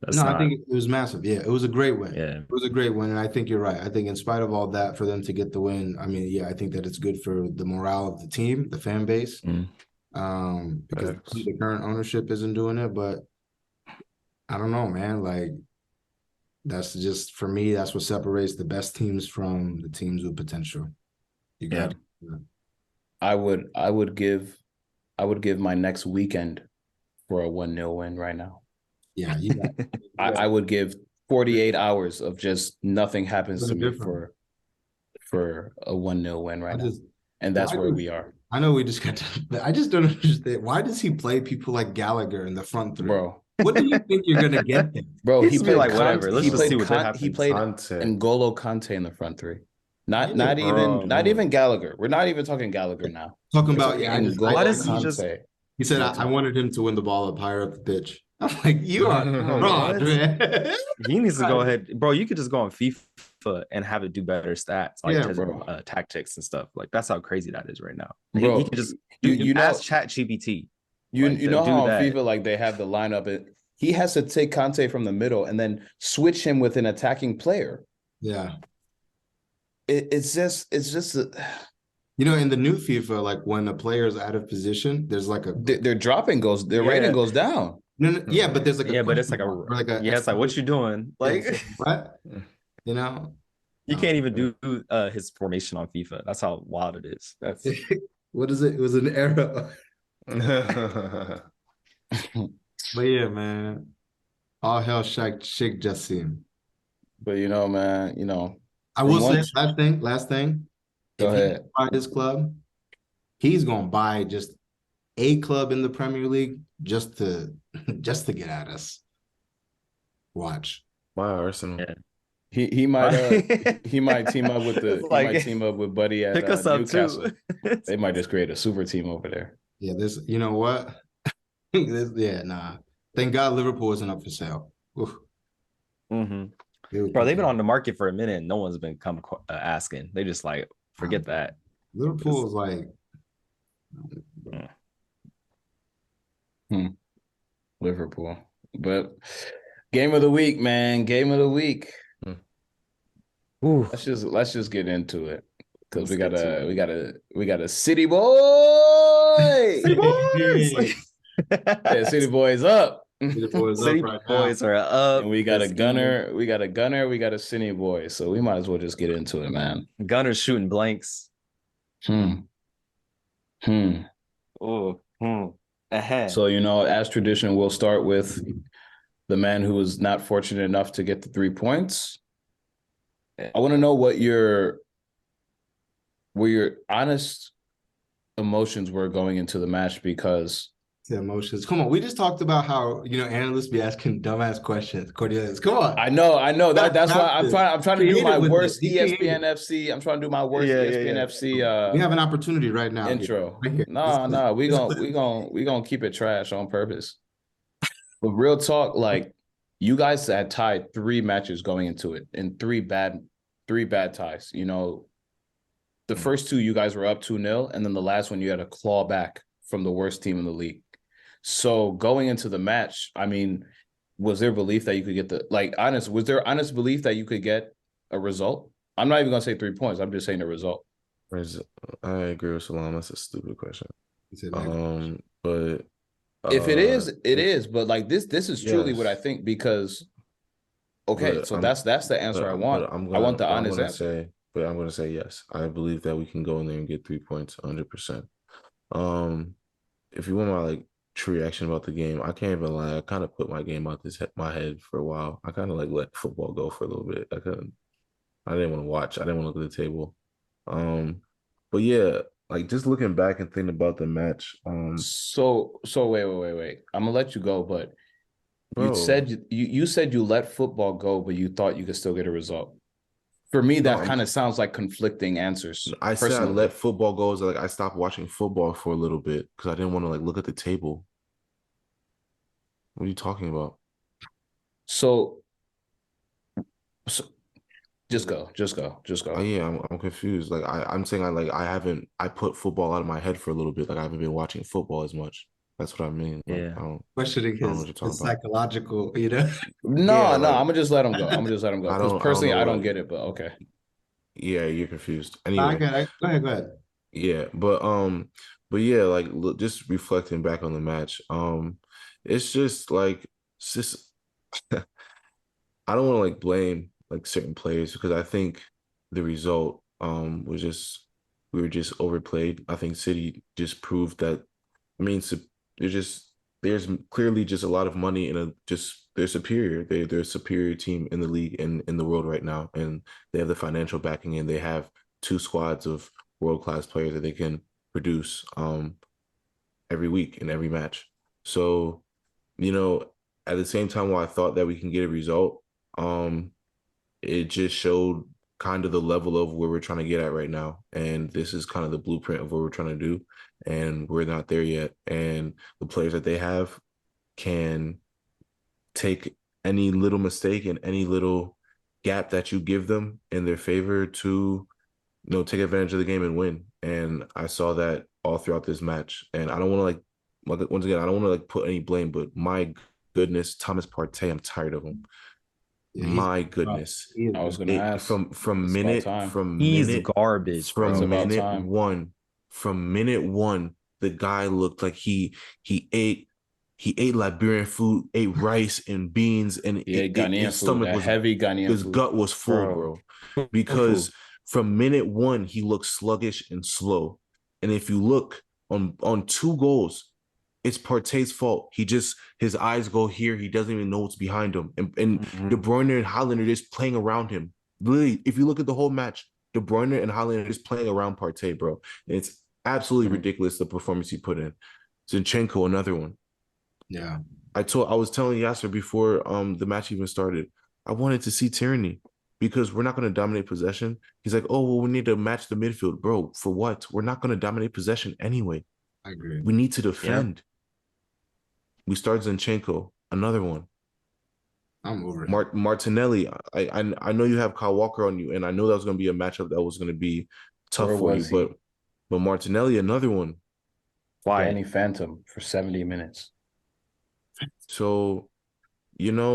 I think it was massive. Yeah, it was a great win. Yeah, it was a great win, and I think you're right. I think in spite of all that, for them to get the win, I mean, yeah, I think that it's good for the morale of the team, the fan base, because the current ownership isn't doing it. But I don't know, man. Like, that's just, for me, that's what separates the best teams from the teams with potential. You got I would give my next weekend for a 1-0 win right now. Yeah, you got I would give 48 hours of just nothing happens to me for a 1-0 win right now. And that's where we are. I know we just got to, I just don't understand. Why does he play people like Gallagher in the front three? bro. What do you think you're gonna get there? Bro, He he just be played like, whatever. Let's just see what happens. He played Conte. N'Golo Kante in the front three. Not bro. even Gallagher. We're not even talking Gallagher now. Talking We're about talking N'Golo Why does he Kante. just? He said, I wanted him to win the ball up higher up the pitch. I'm like, you are wrong, man. He needs to go ahead, bro. You could just go on FIFA and have it do better stats, like tactics and stuff. Like that's how crazy that is right now. Bro, he can just you ask ChatGPT. You know how on FIFA like they have the lineup. He has to take Kante from the middle and then switch him with an attacking player. Yeah, it's just you know, in the new FIFA, like when a player is out of position, there's like their rating goes down. No, yeah, but there's like but it's like it's like what you doing? Like what? You know, you can't even do his formation on FIFA. That's how wild it is. That's what is it? It was an error. But yeah, man, all hell Sheikh Jassim. But you know, man, I will say last thing. Go ahead. He buy his club, he's gonna buy just a club in the Premier League just to get at us. Watch. Why Arsenal? Yeah. He might he might team up with Buddy at pick us up Newcastle. Too. They might just create a super team over there. Yeah, you know what? Nah. Thank God Liverpool isn't up for sale. Mm-hmm. Bro, they've been on the market for a minute and no one's been asking. They just like forget that. Liverpool is like Liverpool. But game of the week, man. Game of the week. Let's just get into it. Because we got a City boy. City boys. Yeah, City boys up. City boys are up. And we got a gunner. We got a City boy. So we might as well just get into it, man. Gunner's shooting blanks. So as tradition, we'll start with the man who was not fortunate enough to get the 3 points. I want to know what your honest emotions were going into the match, because the emotions. Come on, we just talked about how analysts be asking dumbass questions. Cornelius, come on. I know that's why I'm trying to do my worst ESPN FC. I'm trying to do my worst ESPN FC. We have an opportunity right now. Intro. No, we gonna keep it trash on purpose. But real talk, like you guys had tied 3 matches going into it, and 3 bad ties. The first 2 you guys were up 2-0, and then the last one you had to claw back from the worst team in the league. So going into the match, I mean, was there belief that you could get was there honest belief that you could get a result? I'm not even gonna say 3 points. I'm just saying a result. I agree with Salam. That's a stupid question. But if it is, it is. But like this is truly what I think, because that's the answer I want. I want the honest answer. But I'm going to say yes. I believe that we can go in there and get 3 points 100%. If you want my true reaction about the game, I can't even lie. I kind of put my game out my head for a while. I kind of let football go for a little bit. I didn't want to watch. I didn't want to look at the table. But yeah, just looking back and thinking about the match. So wait. I'm gonna let you go, but you said you let football go, but you thought you could still get a result. For me, that kind of sounds like conflicting answers. I said I let football go. So I stopped watching football for a little bit because I didn't want to look at the table. What are you talking about? So just go. Yeah, I'm confused. I'm saying I put football out of my head for a little bit. I haven't been watching football as much. That's what I mean. Questioning his psychological, No, I'm gonna just let him go. Because personally, I don't get it, but okay. Yeah, you're confused. Anyway, go ahead. Yeah, but yeah, just reflecting back on the match, it's just I don't want to blame certain players, because I think the result was we were just overplayed. I think City just proved that. I mean, there's clearly just a lot of money they're superior. They're a superior team in the league and in the world right now, and they have the financial backing, and they have 2 squads of world-class players that they can produce every week in every match. So, at the same time, while I thought that we can get a result, it just showed kind of the level of where we're trying to get at right now. And this is kind of the blueprint of what we're trying to do. And we're not there yet. And the players that they have can take any little mistake and any little gap that you give them in their favor to, take advantage of the game and win. And I saw that all throughout this match. And I don't want to once again, I don't want to put any blame, but my goodness, Thomas Partey, I'm tired of him. Yeah, my goodness. I was gonna ask from minute garbage, bro. From minute one, the guy looked like he ate Liberian food, ate rice and beans, and his stomach was heavy Ghanaian his gut was full, bro. Because from minute one, he looked sluggish and slow. And if you look on 2 goals, it's Partey's fault. His eyes go here. He doesn't even know what's behind him. And De Bruyne and Haaland are just playing around him. Really, if you look at the whole match, De Bruyne and Haaland are just playing around Partey, bro. And it's absolutely ridiculous, the performance he put in. Zinchenko, another one. Yeah. I was telling Yasser before the match even started, I wanted to see Tierney because we're not going to dominate possession. He's like, oh, well, we need to match the midfield. Bro, for what? We're not going to dominate possession anyway. I agree. We need to defend. Yeah. We start Zinchenko, another one. I'm over it. Martinelli, I know you have Kyle Walker on you, and I know that was going to be a matchup that was going to be tough for you, but Martinelli, another one. Why? Danny Phantom for 70 minutes. So, and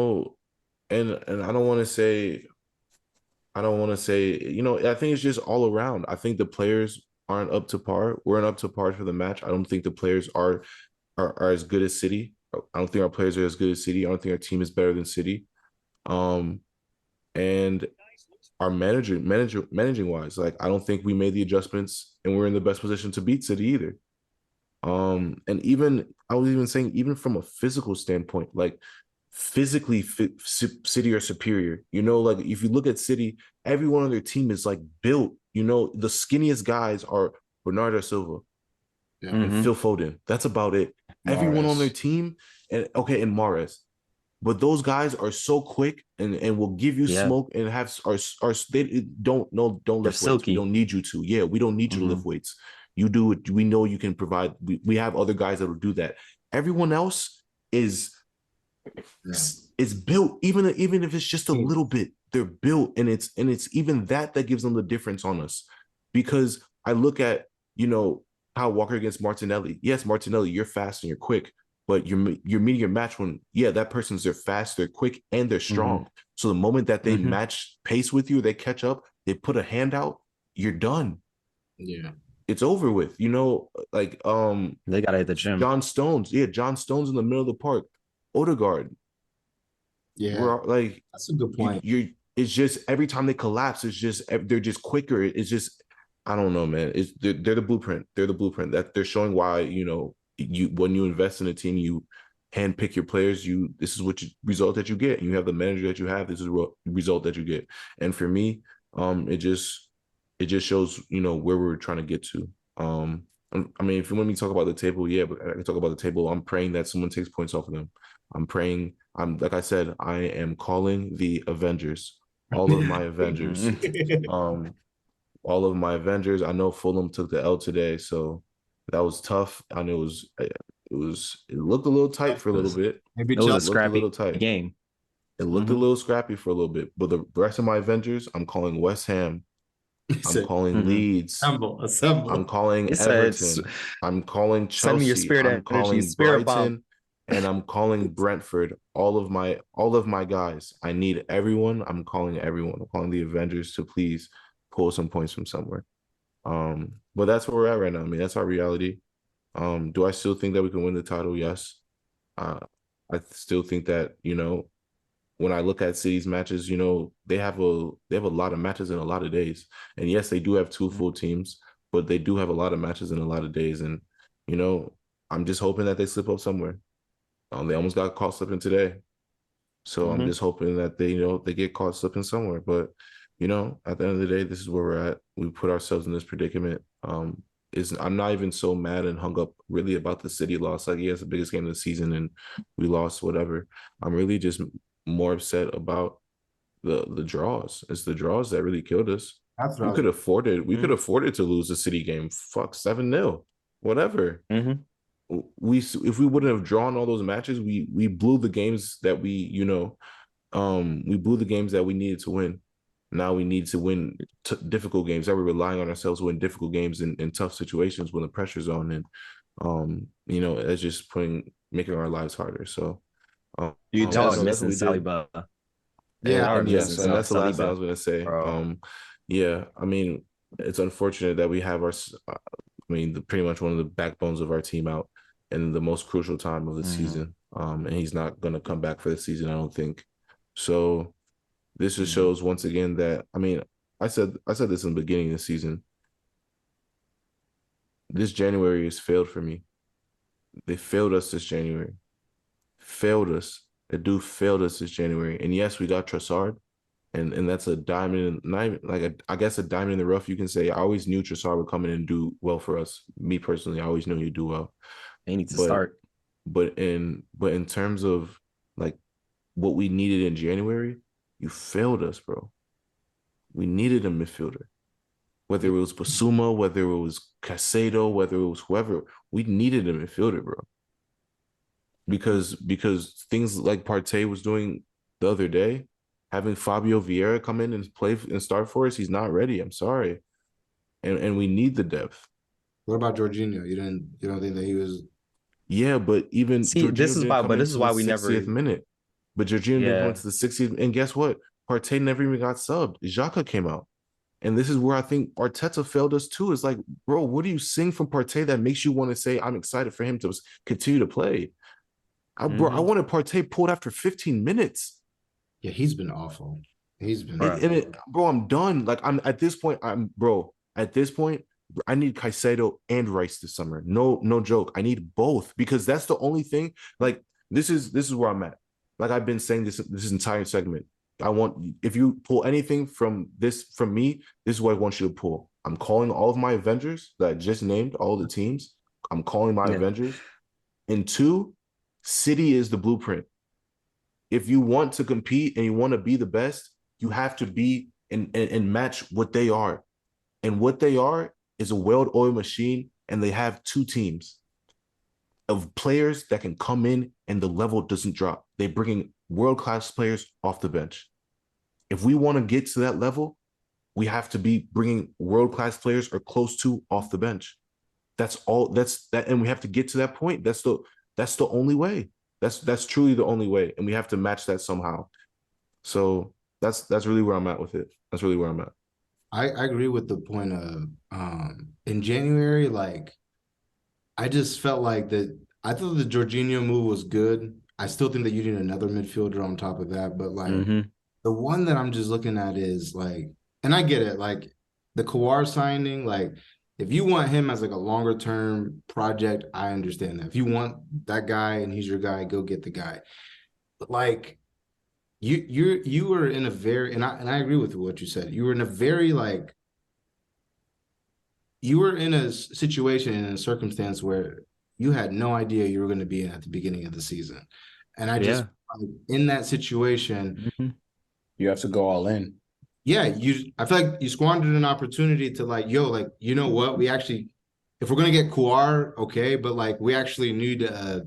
I don't want to say, I think it's just all around. I think the players aren't up to par. We're not up to par for the match. I don't think the players are as good as City. I don't think our players are as good as City. I don't think our team is better than City. And our managing wise, I don't think we made the adjustments and we're in the best position to beat City either. And I was even saying, even from a physical standpoint, physically City are superior. If you look at City, everyone on their team is built. The skinniest guys are Bernardo Silva and Phil Foden. That's about it. Mahrez. Everyone on their team, and Mahrez. But those guys are so quick and will give you smoke and they don't lift weights. We don't need you to. Yeah, we don't need you to lift weights. You do it. We know you can provide. We have other guys that will do that. Everyone else is built, even if it's just a little bit. They're built, and it's even that gives them the difference on us. Because I look at Kyle Walker against Martinelli. Yes, Martinelli, you're fast and you're quick, but you're meeting your match when that person's they're fast, they're quick, and they're strong. So the moment that they match pace with you, they catch up, they put a hand out, you're done. Yeah. It's over with, they gotta hit the gym. John Stones in the middle of the park. Odegaard. Yeah, that's a good point. It's just every time they collapse, they're just quicker. It's just, I don't know, man. They're the blueprint. They're the blueprint that they're showing why when you invest in a team, you handpick your players. This is what result that you get. And you have the manager that you have. This is the result that you get. And for me, it just shows where we're trying to get to. If you want me to talk about the table, yeah, but I can talk about the table. I'm praying that someone takes points off of them. I'm praying. Like I said, I am calling the Avengers. All of my Avengers. All of my Avengers. I know Fulham took the L today, so that was tough. I know it looked a little tight for a little bit. Maybe it was a scrappy game. It looked a little scrappy for a little bit, but the rest of my Avengers, I'm calling West Ham. I'm calling Leeds. Assemble. I'm calling Everton. I'm calling Chelsea. I'm calling Brighton, and I'm calling Brentford. All of my guys. I need everyone. I'm calling everyone. I'm calling the Avengers to please pull some points from somewhere. But that's where we're at right now. That's our reality. Do I still think that we can win the title? Yes. I still think that when I look at City's matches, they have a lot of matches in a lot of days. And yes, they do have 2 full teams, but they do have a lot of matches in a lot of days. And, I'm just hoping that they slip up somewhere. They almost got caught slipping today. So I'm just hoping that they get caught slipping somewhere. But, at the end of the day, this is where we're at. We put ourselves in this predicament. I'm not even so mad and hung up really about the City loss. Like, yeah, it's the biggest game of the season and we lost, whatever. I'm really just more upset about the draws. It's the draws that really killed us. That's what We I was. could afford it to lose the City game. Fuck, 7-0, whatever. If we wouldn't have drawn all those matches, we blew the games that we blew the games that we needed to win. Now we need to win difficult games. That we're relying on ourselves to win difficult games in tough situations when the pressure's on, and it's just making our lives harder. So You that's talk what missing we did. Saliba. Yeah, And yes, and that's the last thing I Saliba, was gonna say. bro. Yeah, I mean, it's unfortunate that we have pretty much one of the backbones of our team out in the most crucial time of the season. And he's not gonna come back for the season, I don't think. So this just shows once again that, I mean, I said this in the beginning of the season. This January has failed for me. They failed us this January. Failed us. The dude failed us this January. And yes, we got Trossard. And that's a diamond, not even, like I guess a diamond in the rough, you can say. I always knew Trossard would come in and do well for us. Me personally, I always knew he'd do well. They need to start. But in terms of like what we needed in January, you failed us, bro. We needed a midfielder. Whether it was Basuma, whether it was Caicedo, whether it was whoever, we needed a midfielder, bro. Because things like Partey was doing the other day, having Fabio Vieira come in and play and start for us, he's not ready. I'm sorry. And we need the depth. What about Jorginho? You don't think that he was? Yeah, but even This is why we never 60th minute. But Jorginho didn't come into the 60th, and guess what? Partey never even got subbed. Xhaka came out. And this is where I think Arteta failed us too. It's like, bro, what do you sing from Partey that makes you want to say, I'm excited for him to continue to play? Bro, I wanted Partey pulled after 15 minutes. Yeah, he's been awful. He's been bro, I'm done. Like, at this point, I need Caicedo and Rice this summer. No joke. I need both, because that's the only thing. Like, this is where I'm at. Like, I've been saying this entire segment. If you pull anything from me, this is what I want you to pull. I'm calling all of my Avengers that I just named, all the teams. I'm calling my Avengers. And 2, City is the blueprint. If you want to compete and you want to be the best, you have to be and match what they are. And what they are is a well-oiled machine, and they have 2 teams of players that can come in and the level doesn't drop. They're bringing world-class players off the bench. If we want to get to that level, we have to be bringing world-class players or close to off the bench. That's all. And we have to get to that point. That's the only way. That's truly the only way, and we have to match that somehow. So that's really where I'm at with it. That's really where I'm at. I agree with the point of in January, like, I just felt like that. I thought the Jorginho move was good. I still think that you need another midfielder on top of that, but like the one that I'm just looking at is like, and I get it, like the Kawar signing, like if you want him as like a longer term project, I understand that. If you want that guy and he's your guy, go get the guy. But like you were in a very, and I agree with what you said. You were in a very like, you were in a situation, in a circumstance where you had no idea you were going to be in at the beginning of the season. And I just, in that situation, you have to go all in. Yeah, I feel like you squandered an opportunity to like, like, you know what? We actually, if we're going to get Kouar, okay, but like we actually need a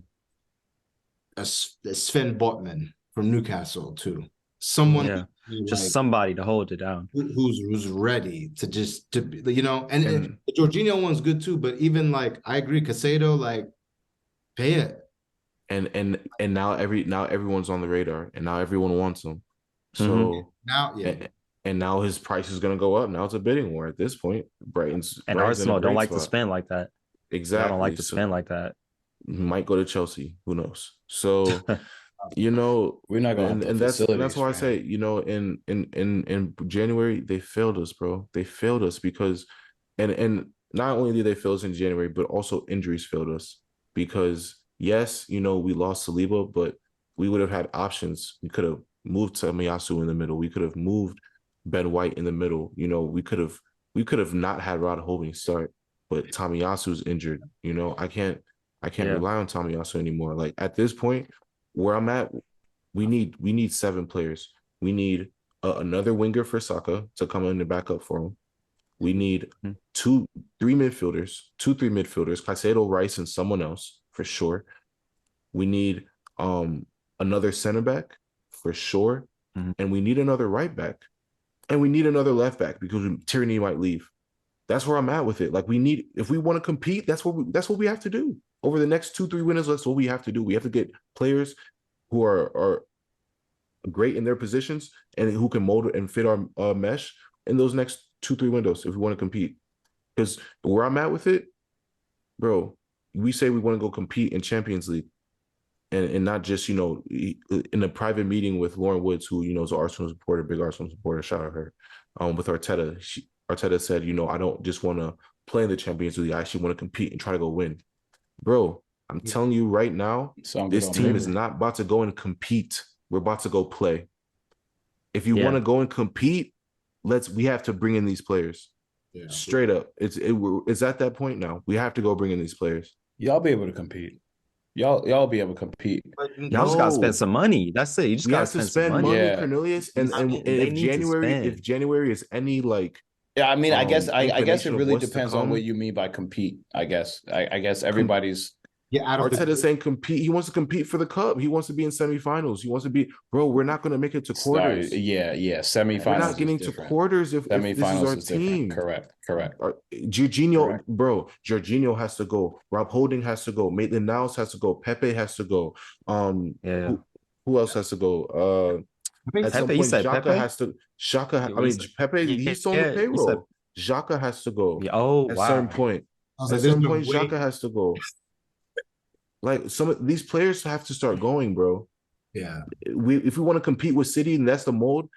Sven Botman from Newcastle too. Someone, just somebody to hold it down, who's ready to and the Jorginho one's good too. But even like, I agree, Caicedo, like, pay it. And now everyone's on the radar, and now everyone wants him. So and now his price is going to go up. Now it's a bidding war at this point. Brighton's Arsenal don't like to spend like that. Exactly, I don't like to spend like that. He might go to Chelsea. Who knows? So. We're not going to, and that's why I say, in January they failed us, bro. They failed us because, and not only did they fail us in January, but also injuries failed us because yes, we lost Saliba, but we would have had options. We could have moved Tomiyasu in the middle. We could have moved Ben White in the middle. We could have not had Rod Holding start. but Tomiyasu's injured. You know, I can't rely on Tomiyasu anymore. Like at this point, where I'm at, we need 7 players. We need another winger for Saka to come in and back up for him. We need 3 midfielders, Caicedo, Rice, and someone else for sure. We need another center back for sure, and we need another right back, and we need another left back because Tierney might leave. That's where I'm at with it. Like if we want to compete, that's what we have to do over the next 2-3 windows. That's what we have to do. We have to get players who are great in their positions and who can mold and fit our mesh in those next 2-3 windows if we want to compete. Because where I'm at with it, bro, we say we want to go compete in Champions League and not just, you know, in a private meeting with Lauren Woods, who, you know, is an Arsenal supporter, big Arsenal supporter, shout out her, with Arteta. Arteta said, you know, I don't just want to play in the Champions League. I actually want to compete and try to go win. Bro, I'm telling you right now, this team is not about to go and compete. We're about to go play. If you want to go and compete, we have to bring in these players. Yeah. Straight up. It's at that point now. We have to go bring in these players. Y'all be able to compete. Y'all be able to compete. Y'all just gotta spend some money. That's it. You just gotta spend money. Yeah. Cornelius. And if January is any like, yeah, I mean, I guess it really depends on what you mean by compete. I guess everybody's. Yeah, Arteta's saying compete. He wants to compete for the cup. He wants to be in semifinals. He wants to be, bro. We're not going to make it to quarters. Semifinals. We're not getting to quarters if this is our team. Correct. Jorginho, bro. Jorginho has to go. Rob Holding has to go. Maitland-Niles has to go. Pepe has to go. Who else has to go? At some point, Xhaka has to. Pepe. He's on the payroll. Xhaka has to go. At some point. At some point, Xhaka has to go. Like some of these players have to start going, bro. Yeah. If we want to compete with City, and that's the mold.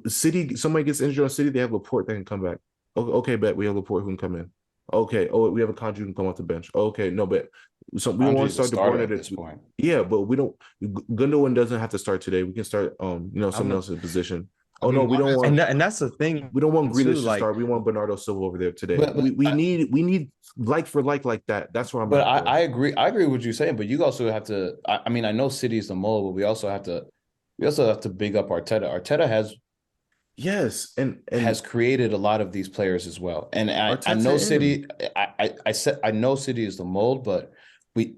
City. Somebody gets injured on City, they have Laporte that can come back. Okay, bet we have Laporte who can come in. Okay. Oh, we have a Conju who can come off the bench. Okay, no, bet. So we want to start De Bruyne at this point. Yeah, but we don't. Gundogan doesn't have to start today. We can start. Someone else's position. Oh no, we don't want. And that's the thing. We don't want Grealish to start. We want Bernardo Silva over there today. But we need like for like that. That's where I'm. But at, I agree. I agree with what you're saying. But you also have to. I mean, I know City is the mold, but we also have to. We also have to big up Arteta. Arteta has. Yes, and has created a lot of these players as well. And I know City. I know City is the mold, but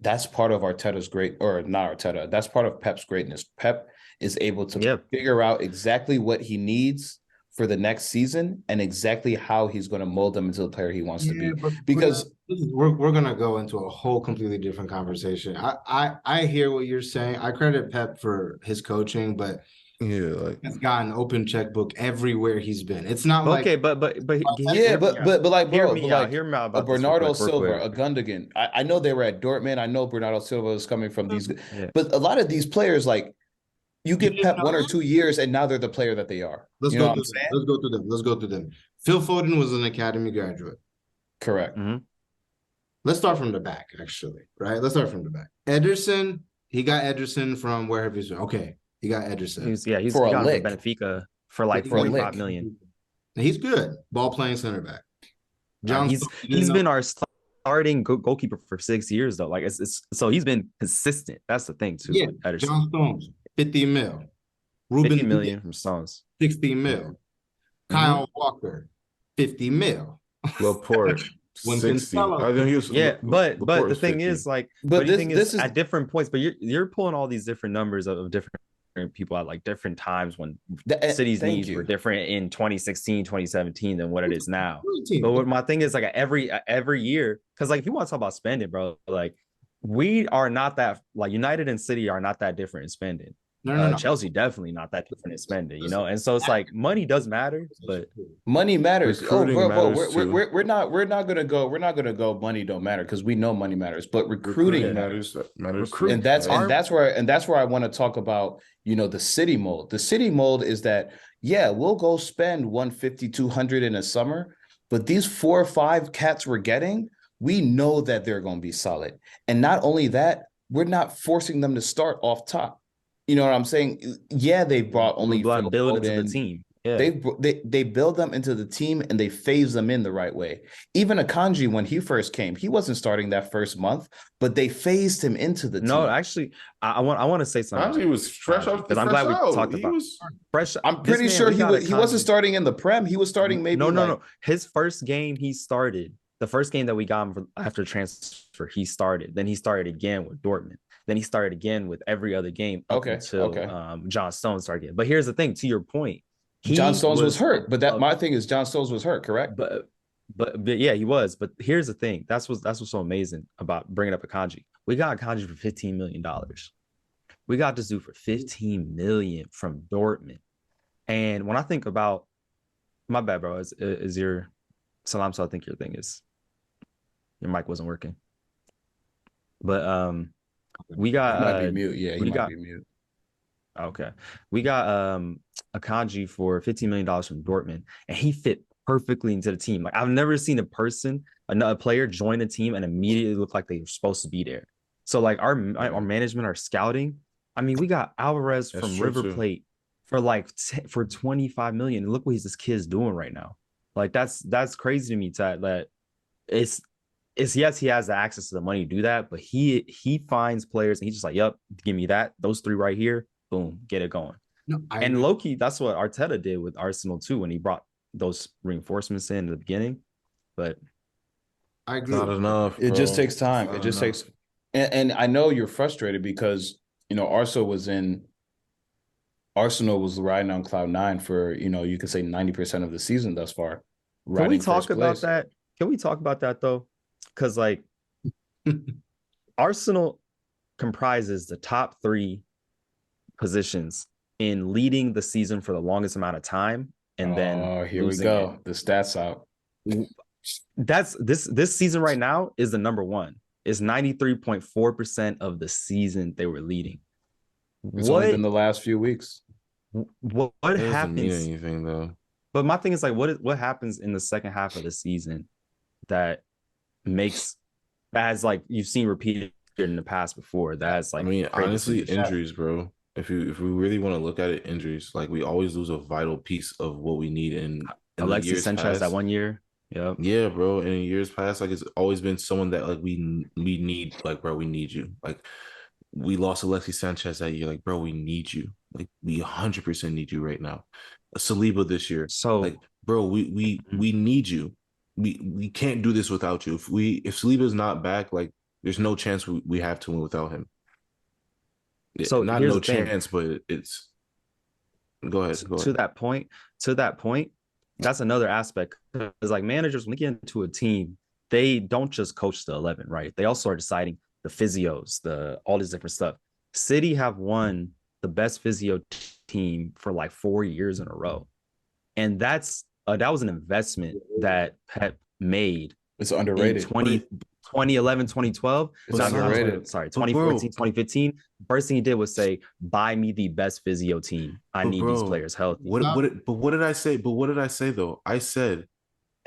that's part of Arteta's great, or not Arteta. That's part of Pep's greatness. Pep is able to figure out exactly what he needs for the next season and exactly how he's going to mold them into the player he wants to be. Because we're going to go into a whole completely different conversation. I hear what you're saying. I credit Pep for his coaching, but he's got an open checkbook everywhere he's been. It's not like but like, bro, hear me out about a Bernardo Silva, a Gundogan. I know they were at Dortmund. I know Bernardo Silva is coming from these, but a lot of these players, like, you give Pep 1 or 2 years, and now they're the player that they are. Let's go through them. Phil Foden was an academy graduate. Correct. Mm-hmm. Let's start from the back, actually. Right? Let's start from the back. Ederson, he got Ederson from wherever he's from. Okay, he got Ederson. He's for a lick. Benfica for like 45 million. He's good. Ball playing center back. He's been our starting goalkeeper for 6 years though. Like it's so he's been consistent. That's the thing too. Yeah, John Stones. 50 mil. Ruben 50 million from Stones. 60 mil. Kyle Walker, 50 mil. Laporte, 60. But the thing 50. Is like, but this is at different points. But you're pulling all these different numbers of different people at like different times when City's needs were different in 2016, 2017 than what it is now. But what my thing is like every year, because like if you want to talk about spending, bro, like we are not that like United and City are not that different in spending. No. Chelsea definitely not that different in spending, you know, and so it's like money does matter, but money matters. We're not gonna go. Money don't matter because we know money matters, but recruiting matters. And that's where I want to talk about, you know, the City mold. The City mold is that we'll go spend 150, 200 in a summer, but these 4 or 5 cats we're getting, we know that they're going to be solid, and not only that, we're not forcing them to start off top. You know what I'm saying? Yeah, they brought only build into the team. Yeah. They build them into the team and they phase them in the right way. Even Akanji, when he first came, he wasn't starting that first month, but they phased him into the team. No, actually, I want to say something. Akanji was fresh out because I'm glad we talked about fresh. I'm pretty sure he wasn't starting in the Prem. He was starting maybe no. His first game he started. The first game that we got him after transfer, he started. Then he started again with Dortmund. Then he started again with every other game until John Stones started again. But here's the thing, to your point. John Stones was hurt, but my thing is John Stones was hurt, correct? But yeah, he was. But here's the thing. That's what's so amazing about bringing up Akanji. We got Akanji for $15 million. We got this dude for $15 million from Dortmund. And when I think about, my bad, bro, is your Salam? So I think your thing is your mic wasn't working. But we got might be mute. Yeah, he might be mute. Okay. We got Akanji for $15 million from Dortmund, and he fit perfectly into the team. Like, I've never seen a player join the team and immediately look like they were supposed to be there. So like our management, our scouting, I mean, we got Alvarez from River Plate for like for $25 million. And look what this kid's doing right now. Like that's crazy to me, that it's yes, he has the access to the money to do that, but he finds players and he's just like, yep, give me those three right here. Boom, get it going. No, and low-key, that's what Arteta did with Arsenal too when he brought those reinforcements in the beginning. But I agree. Not enough. It just takes time. It just takes, and I know you're frustrated because Arsenal was riding on cloud nine for you could say 90% of the season thus far. Can we talk about that? Can we talk about that though? Because like Arsenal comprises the top 3 positions in leading the season for the longest amount of time, and then here we go. The stats out. That's this season right now is the number 1. Is 93.4% of the season they were leading. It's only been the last few weeks. What happens? Doesn't mean anything though. But my thing is like, what happens in the second half of the season that makes, as like you've seen repeated in the past before? That's like, I mean, honestly, injuries, bro. If we really want to look at it, injuries, like we always lose a vital piece of what we need in Alexis Sanchez that 1 year. Yeah, bro. In years past, like it's always been someone that like we need, like, bro, we need you. Like we lost Alexis Sanchez that year. Like, bro, we need you. Like we 100% need you right now. Saliba this year. So like, bro, we need you. We can't do this without you. If Saliba's not back, like there's no chance we have to win without him. So not no chance, but it's go ahead. To that point, that's another aspect. Because like managers, when they get into a team, they don't just coach the 11, right? They also are deciding the physios, all this different stuff. City have won the best physio team for like 4 years in a row, and that was an investment that Pep made. It's underrated. 2011, 2012. It's underrated. Sorry, 2014, 2015. First thing he did was say, "Buy me the best physio team. I need these players healthy." What did I say? But what did I say though? I said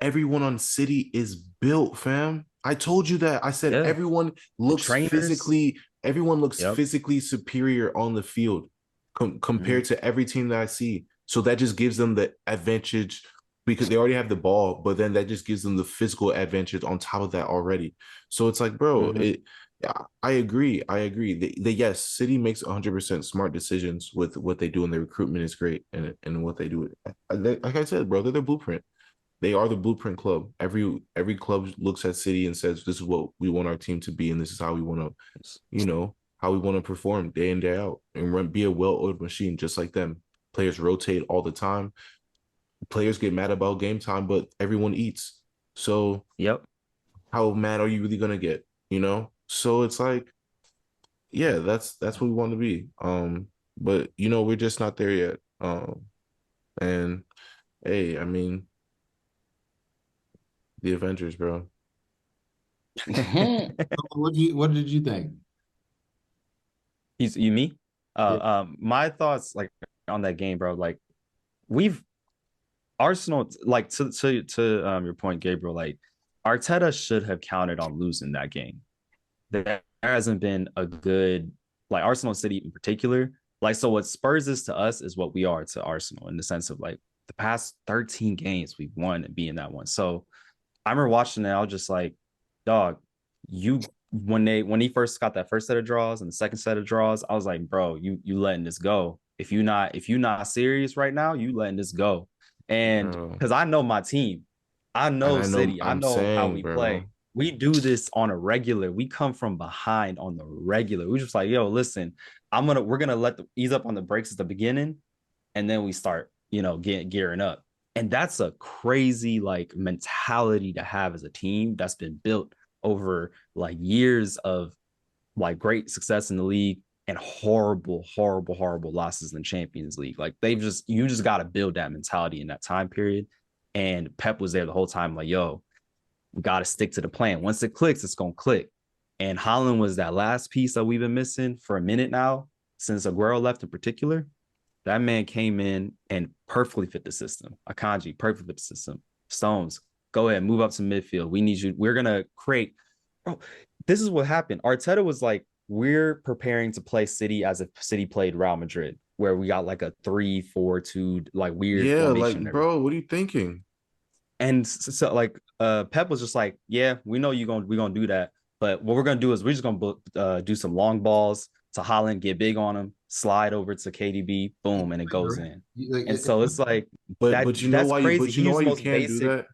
everyone on City is built, fam. I told you that. I said everyone looks physically superior on the field compared to every team that I see. So that just gives them the advantage because they already have the ball, but then that just gives them the physical advantage on top of that already. So it's like, bro, I agree. Yes, City makes 100% smart decisions with what they do, and their recruitment is great, and what they do. Like I said, bro, they're the blueprint. They are the blueprint club. Every club looks at City and says, "This is what we want our team to be, and this is how we want to, how we want to perform day in day out, and be a well-oiled machine just like them." Players rotate all the time. Players get mad about game time, but everyone eats. So, how mad are you really gonna get? So it's like, yeah, that's what we want to be. But we're just not there yet. And hey, I mean, the Avengers, bro. What did you think? Me? My thoughts like on that game, bro. Like Arsenal, like to your point, Gabriel, like Arteta should have counted on losing that game. There hasn't been a good, like Arsenal City in particular. Like, so what Spurs is to us is what we are to Arsenal in the sense of like the past 13 games we've won and being that one. So I remember watching it. I was just like, dog, when he first got that first set of draws and the second set of draws, I was like, bro, you letting this go. If you're not serious right now, you letting this go. And because I know my team, I know City, I know how we play. We do this on a regular. We come from behind on the regular. We just like, yo, listen, we're gonna ease up on the brakes at the beginning, and then we start, gearing up. And that's a crazy like mentality to have as a team that's been built over like years of like great success in the league and horrible losses in Champions League. Like you just got to build that mentality in that time period. And Pep was there the whole time, like, yo, we got to stick to the plan. Once it clicks, it's going to click. And Haaland was that last piece that we've been missing for a minute now, since Aguero left in particular. That man came in and perfectly fit the system. Akanji, perfectly fit the system. Stones, go ahead, move up to midfield. We need you. We're going to create. Bro, this is what happened. Arteta was like, we're preparing to play City as if City played Real Madrid, where we got like a 3-4-2, like weird formation. Like, bro, what are you thinking? And so like Pep was just like, yeah, we know we're gonna do that, but what we're gonna do is we're just gonna do some long balls to Haaland, get big on him, slide over to KDB, boom, and it goes in. And so it's like, but you know why you can't do that.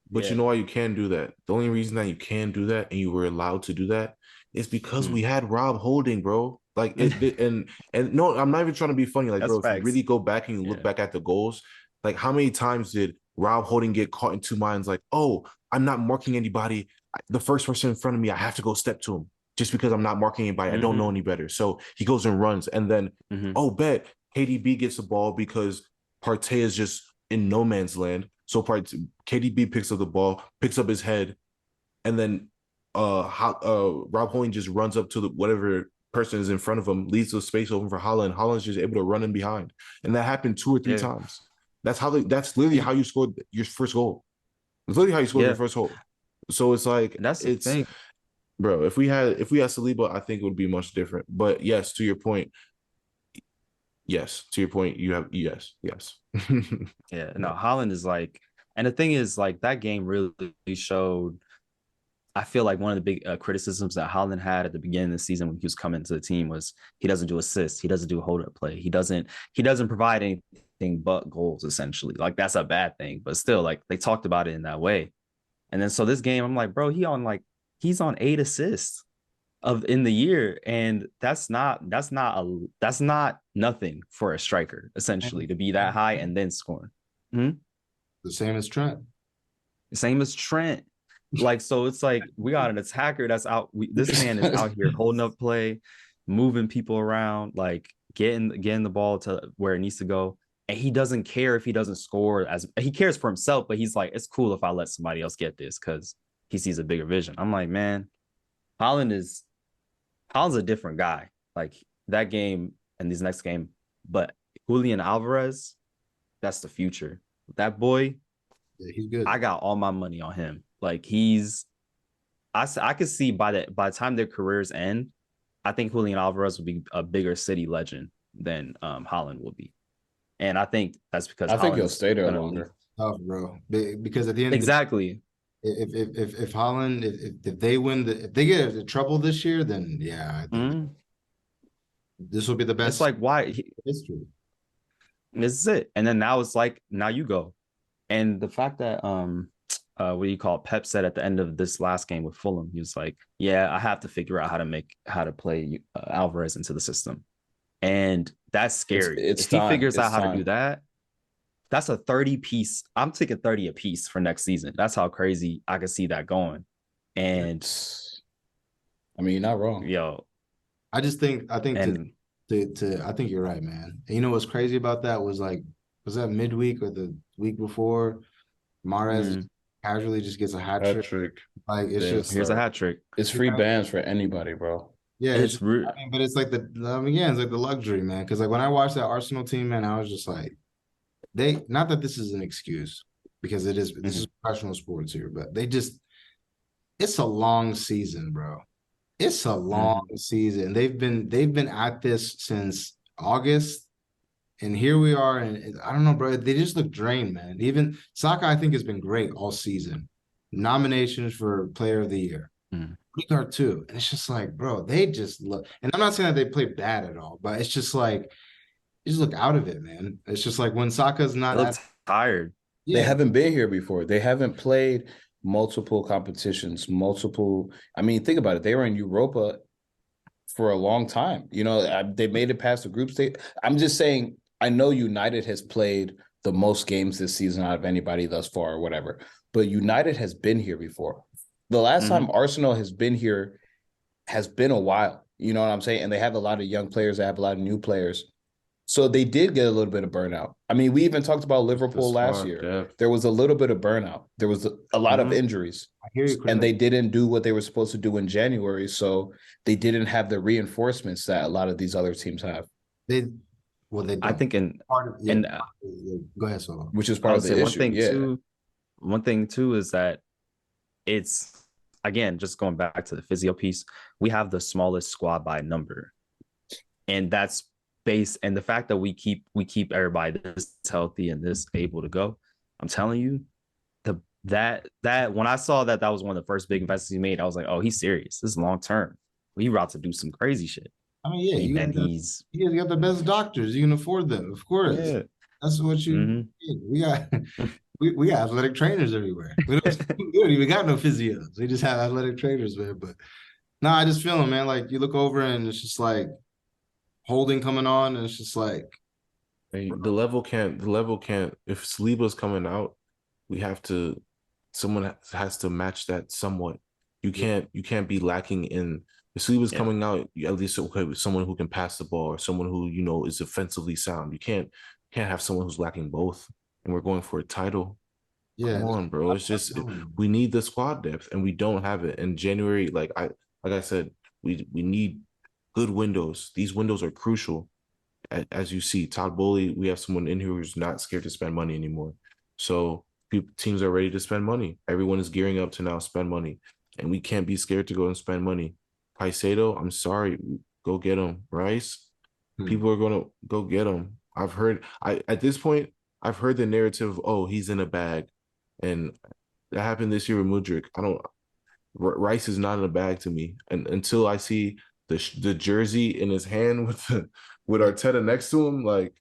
But you know why you can do that. The only reason that you can do that and you were allowed to do that is because we had Rob Holding, bro. Like and no, I'm not even trying to be funny. Like, bro, if you really go back and you look back at the goals, like how many times did Rob Holding get caught in two minds? Like, oh, I'm not marking anybody. The first person in front of me, I have to go step to him just because I'm not marking anybody. I don't know any better. So he goes and runs. And then, bet KDB gets the ball because Partey is just in no man's land. So KDB picks up the ball, picks up his head, and then Rob Holding just runs up to whatever person is in front of him, leaves the space open for Haaland. Haaland's just able to run in behind. And that happened 2 or 3 times. That's literally how you scored your first goal. It's literally how you scored your first goal. So it's like, that's the thing. Bro, if we had Saliba, I think it would be much different. But yes, to your point, you have yes. Yeah, no, Haaland is like, and the thing is, like, that game really showed, I feel like one of the big criticisms that Haaland had at the beginning of the season when he was coming to the team was he doesn't do assists, he doesn't do hold up play, he doesn't provide anything but goals, essentially. Like, that's a bad thing, but still, like, they talked about it in that way. And then so this game, I'm like, bro, he's on 8 assists in the year, and that's not nothing for a striker, essentially, to be that high and then scoring. The same as Trent. Like, so it's like we got an attacker that's out. This man is out here holding up play, moving people around, like getting the ball to where it needs to go. And he doesn't care if he doesn't score, as he cares for himself, but he's like, it's cool if I let somebody else get this because he sees a bigger vision. I'm like, man, Haaland's a different guy. Like, that game and this next game, but Julian Alvarez, that's the future. That boy, he's good. I got all my money on him. Like, I could see by the time their careers end, I think Julian Alvarez will be a bigger City legend than Haaland will be. And I think that's because I think he'll stay there longer. Tough, bro. Because at the end of if Haaland, if they win if they get into trouble this year, then yeah, I think this will be the best. It's like, why history. This is it. And then now it's like, now you go. And the fact that Pep said at the end of this last game with Fulham, he was like, yeah, I have to figure out how to play Alvarez into the system. And that's scary. If he figures out how to do that, that's a 30 piece. I'm taking 30 a piece for next season. That's how crazy I could see that going. And I mean, you're not wrong. Yo, I think you're right, man. And you know what's crazy about that was that midweek or the week before, Mahrez casually just gets a hat trick. Like, it's here's a hat trick. It's free bans for anybody, bro. Yeah, it's rude. I mean, but it's like it's like the luxury, man. Because like when I watched that Arsenal team, man, I was just like, not that this is an excuse, because this is professional sports here, but it's a long season, bro. It's a long season. They've been at this since August, And here we are, and I don't know, bro. They just look drained, man. Even Saka, I think, has been great all season. Nominations for Player of the Year. Odegaard too. And it's just like, bro, they just look. And I'm not saying that they play bad at all, but it's just like, you just look out of it, man. It's just like when Saka's not They look tired. They haven't been here before. They haven't played multiple competitions, I mean, think about it. They were in Europa for a long time. You know, they made it past the group stage. I'm just saying, I know United has played the most games this season out of anybody thus far or whatever, but United has been here before. The last time Arsenal has been here has been a while. You know what I'm saying? And they have a lot of young players. They have a lot of new players. So they did get a little bit of burnout. I mean, we even talked about Liverpool last year. Yeah. There was a little bit of burnout. There was a lot of injuries. I hear you, and they didn't do what they were supposed to do in January. So they didn't have the reinforcements that a lot of these other teams have. They I think go ahead, Solo. Which is part of the issue. One thing too is that it's, again, just going back to the physio piece, we have the smallest squad by number. And that's base, and the fact that we keep everybody this healthy and this able to go, I'm telling you, that when I saw that was one of the first big investments he made, I was like, oh, he's serious. This is long term. He about to do some crazy shit. I mean, yeah, you got the best doctors. You can afford them, of course. Yeah. That's what you we got. We got athletic trainers everywhere. We don't even got no physios. We just have athletic trainers, man. But no, I just feel them, man. Like you look over and it's just like Holding coming on, and it's just like the level can't. If Saliba's coming out, someone has to match that somewhat. You can't be lacking in. If Saliba's coming out, at least someone who can pass the ball or someone who is offensively sound. You can't have someone who's lacking both. And we're going for a title. Yeah, come on, bro. It's just we need the squad depth, and we don't have it. In January, like I said, we need good windows. These windows are crucial. As you see, Todd Bowley, we have someone in here who's not scared to spend money anymore. So teams are ready to spend money. Everyone is gearing up to now spend money, and we can't be scared to go and spend money. Caicedo, I'm sorry, go get him. Rice, people are gonna go get him. At this point, I've heard the narrative, oh, he's in a bag. And that happened this year with Mudryk. Rice is not in a bag to me. And until I see the jersey in his hand with Arteta next to him, like,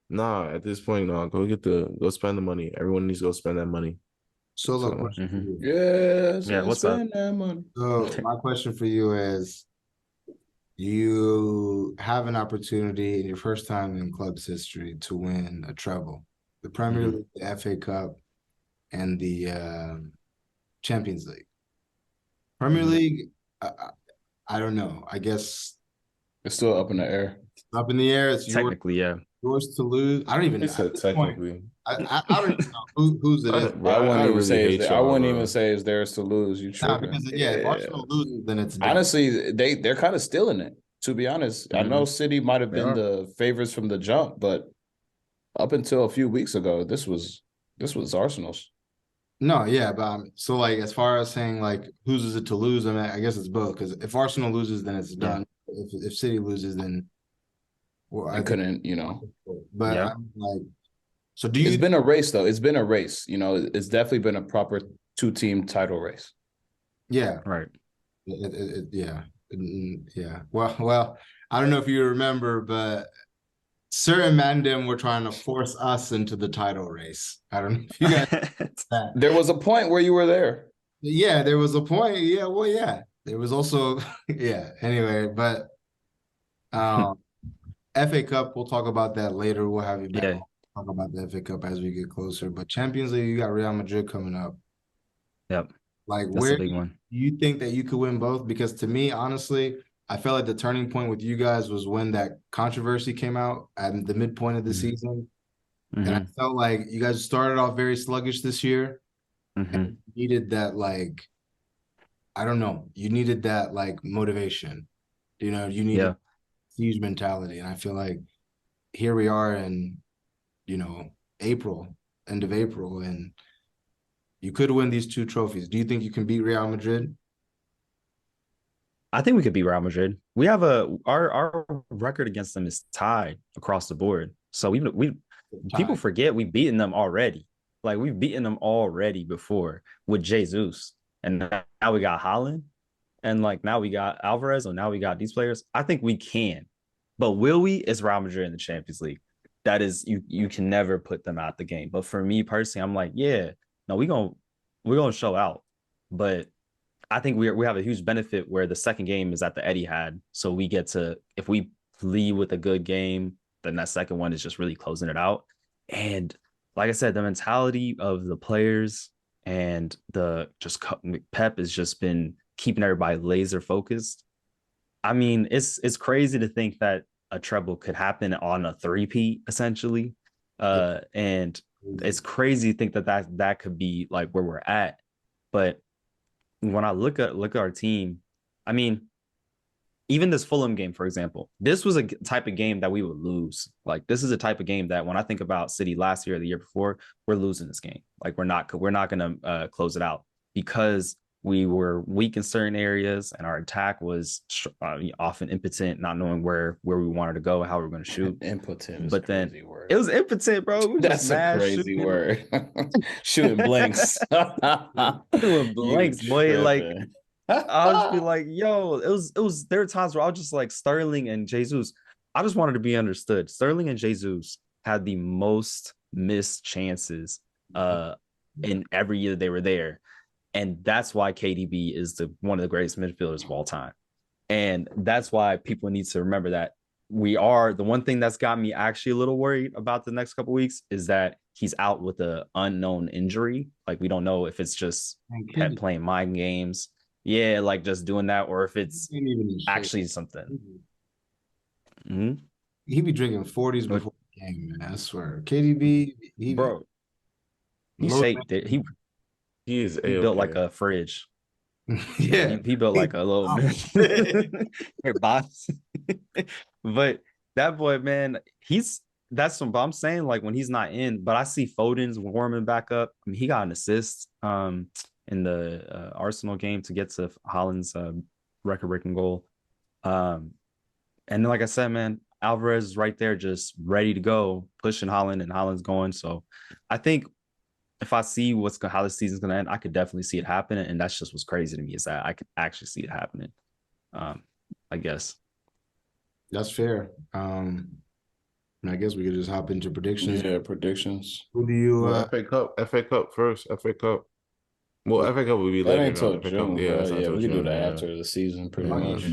nah, at this point, no, go spend the money. Everyone needs to go spend that money. So look, question for you. Yes, yeah, what's up? That money. So my question for you is, you have an opportunity in your first time in club's history to win a treble. The Premier League, the FA Cup, and the Champions League. Premier League, I don't know. I guess it's still up in the air. Up in the air. It's technically, yours to lose. I don't even know. Technically. I don't even know who's it is. I wouldn't even say it's theirs to lose. You tripping? Because if Arsenal loses, then it's honestly they're kind of still in it. To be honest, I know City might have been the favorites from the jump, but up until a few weeks ago, this was Arsenal's. No, yeah, but so like as far as saying like whose is it to lose, I mean, I guess it's both. Because if Arsenal loses, then it's done. If City loses, then I couldn't, But I'm like, so do you? It's been a race, though. It's been a race. It's definitely been a proper 2-team title race. Yeah, right. Yeah. Well, I don't know if you remember, but Sir and Mandem were trying to force us into the title race. I don't know if you guys. There was a point where you were there. Yeah, there was a point. Yeah, well, yeah. There was also, yeah. Anyway, but FA Cup, we'll talk about that later. We'll have you back. Yeah. Talk about the FA Cup as we get closer. But Champions League, you got Real Madrid coming up. Yep. Like, that's where a big one. Do you think that you could win both? Because to me, honestly, I felt like the turning point with you guys was when that controversy came out at the midpoint of the season. And I felt like you guys started off very sluggish this year. And needed that, like, I don't know. You needed that, like, motivation. You needed huge mentality. And I feel like here we are in, April, end of April, and you could win these 2 trophies. Do you think you can beat Real Madrid? I think we could beat Real Madrid. We have our record against them is tied across the board. So we people forget we've beaten them already. Like we've beaten them already before with Jesus, and now we got Holland, and like now we got Alvarez, and now we got these players. I think we can, but will we? It's Real Madrid in the Champions League. That is, you can never put them out the game. But for me personally, I'm like, yeah, no, we're gonna show out. But I think we have a huge benefit where the second game is at the Etihad, so we get to, if we lead with a good game, then that second one is just really closing it out. And like I said, the mentality of the players and the just Pep has just been keeping everybody laser focused. I mean, it's crazy to think that a treble could happen on a three-peat essentially, and it's crazy to think that could be like where we're at. But when I look at our team, I mean, even this Fulham game, for example, this was a type of game that we would lose. Like this is a type of game that when I think about City last year or the year before, we're losing this game. Like we're not going to close it out because we were weak in certain areas and our attack was often impotent, not knowing where we wanted to go, how we were going to shoot. Impotent, but then word. It was impotent, bro. That's a crazy word. Shooting blanks, shooting blanks, boy. Like I'll just be like, yo, it was. There were times where I was just like Sterling and Jesus. I just wanted to be understood. Sterling and Jesus had the most missed chances in every year they were there. And that's why KDB is one of the greatest midfielders of all time. And that's why people need to remember that we are, the one thing that's got me actually a little worried about the next couple of weeks is that he's out with an unknown injury. Like we don't know if it's just Pep playing mind games. Yeah, like just doing that, or if it's actually something. Mm-hmm. He be drinking 40s before the game, man. I swear. KDB, bro, he shaped it. He is built like a fridge. Yeah, he built like a little box. But that boy, man, that's what I'm saying. Like when he's not in, but I see Foden's warming back up. I mean, he got an assist in the Arsenal game to get to Holland's record-breaking goal. And then, like I said, man, Alvarez is right there, just ready to go, pushing Holland, and Holland's going. So I think if I see how the season's gonna end, I could definitely see it happening. And that's just what's crazy to me is that I could actually see it happening. I guess that's fair. And I guess we could just hop into predictions. Yeah, predictions. Who do you FA Cup first? FA Cup. Well, FA Cup will be later. Until June. Yeah, we can do that after the season, pretty much.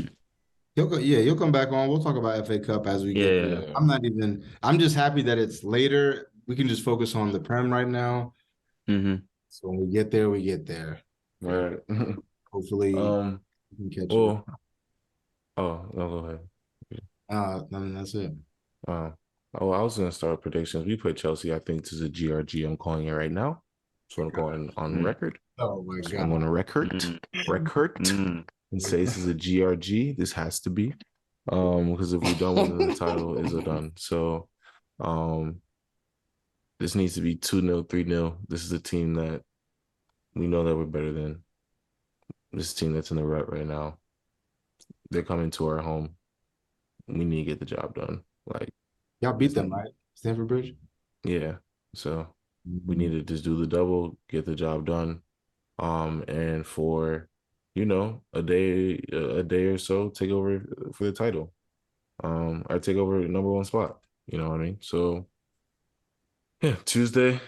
He'll come back on. We'll talk about FA Cup as we get there. I'm just happy that it's later. We can just focus on the Prem right now. Mm-hmm. So when we get there, we get there. Right. Hopefully, we can catch it. Oh, no, go ahead. I mean, that's it. I was gonna start predictions. We put Chelsea. I think this is a GRG. I'm calling it right now. So I'm going on record. Oh my God! I'm on a record, and say this is a GRG. This has to be, because if we don't win the title, is a done. So, this needs to be 2-0, 3-0. This is a team that we know that we're better than. This team that's in the rut right now. They're coming to our home. We need to get the job done. Like y'all beat them, right? Stamford Bridge. Yeah. So we need to just do the double, get the job done. And for a day or so, take over for the title. I take over number one spot. You know what I mean? So yeah, Tuesday,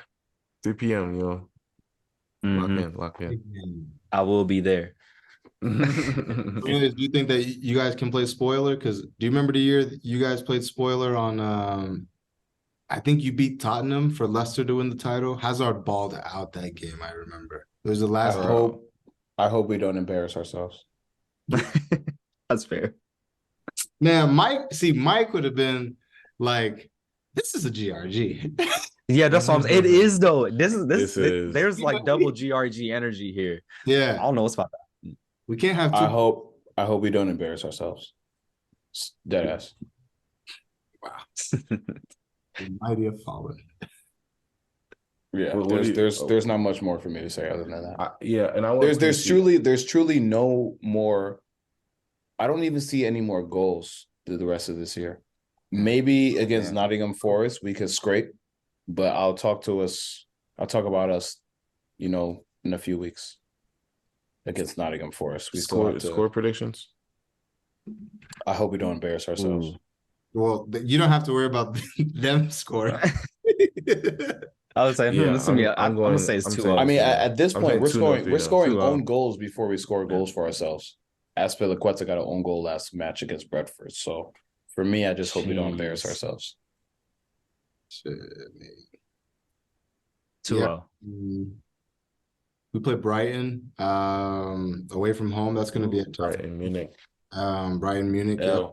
3 p.m. Lock in. I will be there. Do you think that you guys can play spoiler? Because do you remember the year that you guys played spoiler on? I think you beat Tottenham for Leicester to win the title. Hazard balled out that game. I remember it was the last. I hope we don't embarrass ourselves. That's fair. Man, Mike would have been like, "This is a GRG." Yeah, that's what I'm saying. It is though. This is. There's like double GRG energy here. Yeah, I don't know what's about that. We can't have. I hope we don't embarrass ourselves. Deadass. Wow. The mighty have fallen. Yeah, there's not much more for me to say other than that. And there's truly no more. I don't even see any more goals through the rest of this year. Maybe against Nottingham Forest we could scrape, but I'll talk about us, in a few weeks against Nottingham Forest. We still have to score predictions. I hope we don't embarrass ourselves. Ooh. Well, you don't have to worry about them scoring. I was saying, Yeah, I'm gonna say it's 2-0. I mean, at this point, we're 2-0, scoring 2-0. own goals before we score goals for ourselves. Azpilicueta got an own goal last match against Brentford. So for me, I just hope we don't embarrass ourselves. 2-0. We play Brighton away from home. That's going to be a tough. Brighton Munich. Brighton Munich. Yeah.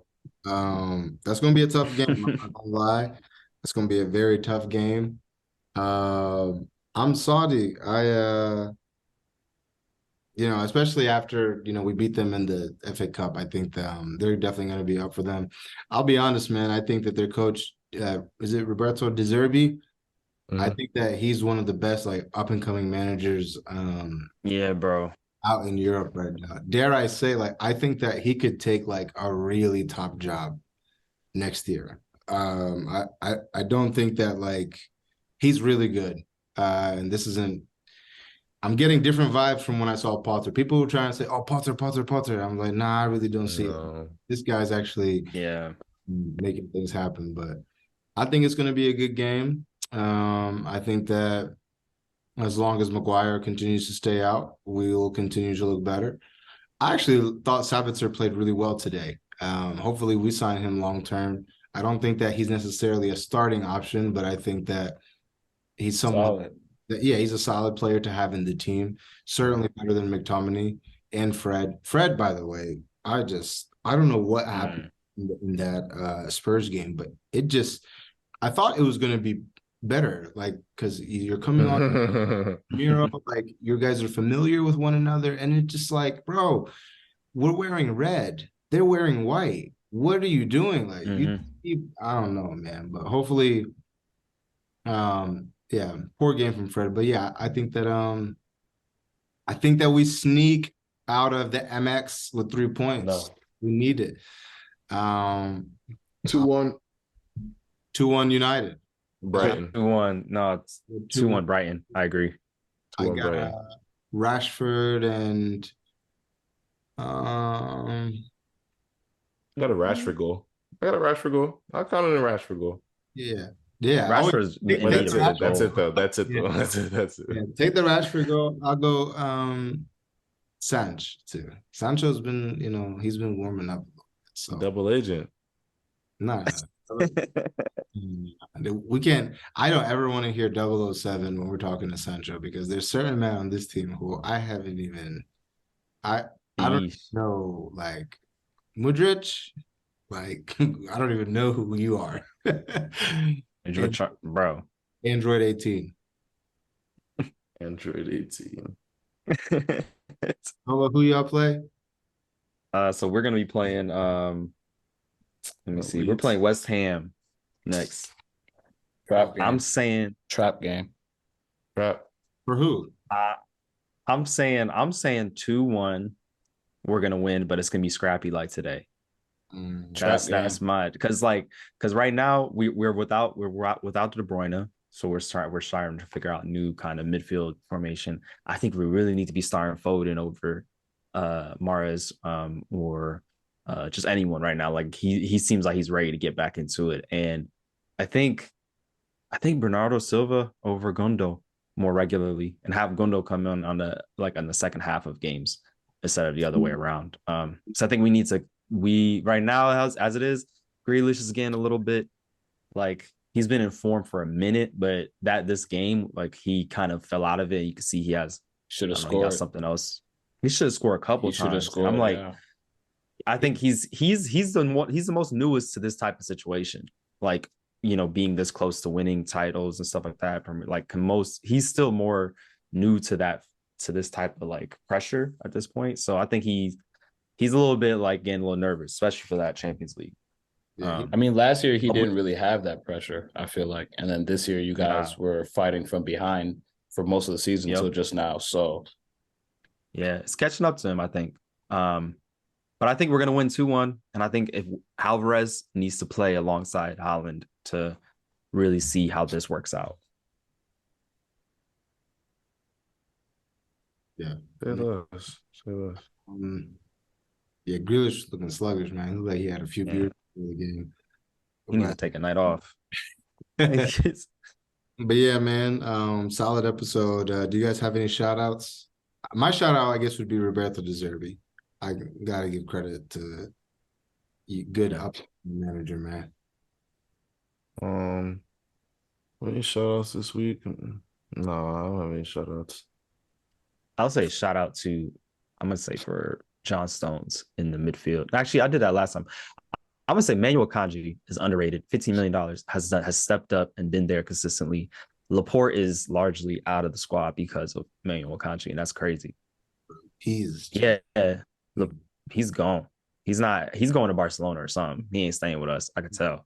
That's going to be a tough game. I'm not gonna lie. It's going to be a very tough game. I'm Saudi. Especially after, we beat them in the FA Cup, I think they're definitely going to be up for them. I'll be honest, man. I think that their coach, is it Roberto De Zerbi? Mm-hmm. I think that he's one of the best, like, up-and-coming managers Yeah, bro. out in Europe right now. Dare I say, like, I think that he could take, like, a really top job next year. I don't think that, like, he's really good. And this isn't – I'm getting different vibes from when I saw Potter. People were trying to say, oh, Potter. I'm like, nah, I really don't see it. This guy's actually making things happen. But I think it's going to be a good game. I think that as long as Maguire continues to stay out, we will continue to look better. I actually thought Savitzer played really well today. Hopefully we sign him long-term. I don't think that he's necessarily a starting option, but I think that he's someone he's a solid player to have in the team. Certainly better than McTominay and Fred. Fred, by the way, I don't know what happened in that Spurs game, but I thought it was going to be better, like, because you're coming on Miro, like, you guys are familiar with one another, and it's just like, bro, we're wearing red, they're wearing white. What are you doing? Like, I don't know, man. But hopefully, poor game from Fred. But yeah, I think that we sneak out of the MX with 3 points. No. We need it. 2-1. 2-1 United. Brighton. 2-1. No, it's 2-1 Brighton. I agree. I got Rashford and I got a Rashford goal. I'll count it a Rashford goal. Yeah. Rashford's That's it though. That's it. Yeah, take the Rashford goal. I'll go Sancho too. Sancho's been, he's been warming up a little bit. So double agent. No. We can't. I don't ever want to hear 007 when we're talking to Sancho, because there's certain men on this team who I haven't even. I don't know, like Mudryk. Like, I don't even know who you are. Bro. Android 18. Android 18. Who y'all play? So we're gonna be playing. Let me see. We're playing West Ham next. Trap game. I'm saying trap game. Trap. For who? I'm saying 2-1. We're gonna win, but it's gonna be scrappy like today. That's my because right now we're without De Bruyne, so we're starting to figure out new kind of midfield formation. I think we really need to be starting Foden over Mahrez or just anyone right now. Like he seems like he's ready to get back into it, and I think Bernardo Silva over Gundo more regularly, and have Gundo come in on the second half of games instead of the other way around. So I think we need to. Right now, as it is, Grealish is getting a little bit like he's been in form for a minute, but this game, like, he kind of fell out of it. You can see should have scored something else. He should have scored a couple times. I'm like, I think he's the most newest to this type of situation. Like, being this close to winning titles and stuff like that. Like, he's still more new to this type of like pressure at this point. So I think he's a little bit like getting a little nervous, especially for that Champions League. I mean, last year he didn't really have that pressure, I feel like. And then this year you guys were fighting from behind for most of the season until just now. So yeah, it's catching up to him, I think. But I think we're gonna win 2-1. And I think if Alvarez needs to play alongside Haaland to really see how this works out. Yeah. Say less. Yeah, Grealish looking sluggish, man. He looked like he had a few beers in the game. He needs to take a night off. But yeah, man, solid episode. Do you guys have any shout outs? My shout out, I guess, would be Roberto De Zerbi. I gotta give credit to good up manager, man. Any shout outs this week? No, I don't have any shout outs. I'll say shout out to, I'm gonna say for John Stones in the midfield. Actually, I did that last time. I'm gonna say Manuel Kanji is underrated. $15 million has stepped up and been there consistently. Laporte is largely out of the squad because of Manuel Kanji, and that's crazy. He's gone. He's going to Barcelona or something. He ain't staying with us. I could tell.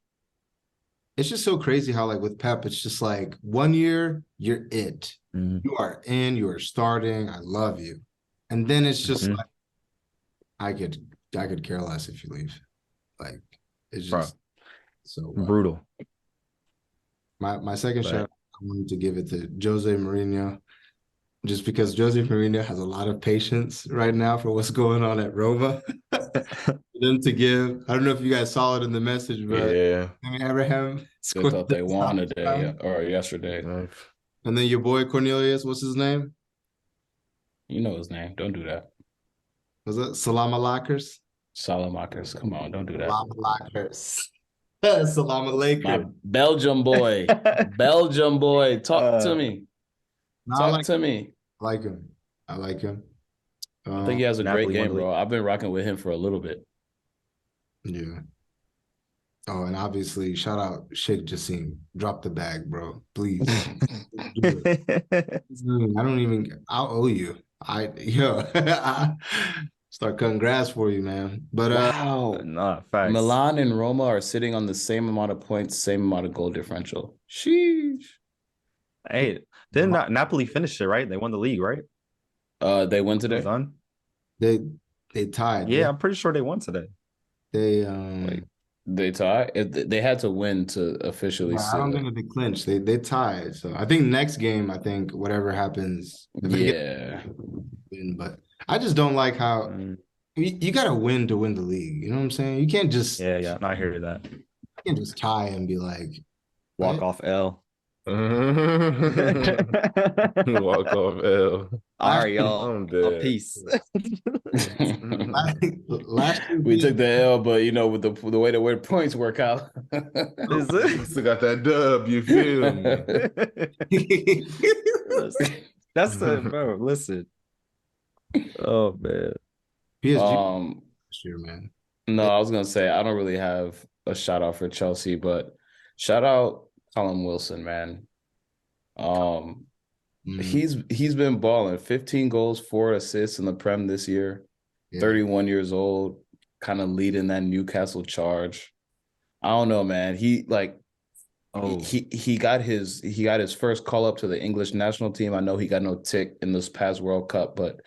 It's just so crazy how, like, with Pep, it's just like 1 year, you're it. Mm-hmm. You are in, you are starting. I love you. And then it's just like, I could care less if you leave. Like, it's just so brutal. My second shout out, I wanted to give it to Jose Mourinho, just because Jose Mourinho has a lot of patience right now for what's going on at Roma. For them to give, I don't know if you guys saw it in the message, but Abraham scored. They thought they won today or yesterday. And then your boy Cornelius, what's his name? You know his name. Don't do that. Was it Salamalakers? Salamakers. Come on, don't do that. Salamalakers. Salam alaikum. My Belgium boy. Belgium boy. Talk to me. Talk to me. I like him. I think he has a great game, bro. I've been rocking with him for a little bit. Yeah. Oh, and obviously, shout out Sheikh Jassim. Drop the bag, bro. Please. I'll owe you. I start cutting grass for you, man. But wow. Facts. Milan and Roma are sitting on the same amount of points, same amount of goal differential. Sheesh. Hey, didn't Napoli finish it, right? They won the league, right? They won today. They tied. Yeah, I'm pretty sure they won today. They tied. They had to win to officially. I don't think they clinched. They tied. So I think next game, whatever happens. But I just don't like how you got to win to win the league. You know what I'm saying? You can't just I hear that. You can't just tie and be like walk off L. Walk off L. All right, y'all. Peace. last we took the L, but with the way the points work out, still got that dub. You feel me? That's the bro. Listen. Oh man. PSG year, man. No, I was gonna say I don't really have a shout out for Chelsea, but shout out Callum Wilson, man. He's been balling. 15 goals, 4 assists in the Prem this year. 31 years old, kind of leading that Newcastle charge. I don't know, man. He got his first call up to the English national team. I know he got no tick in this past World Cup, but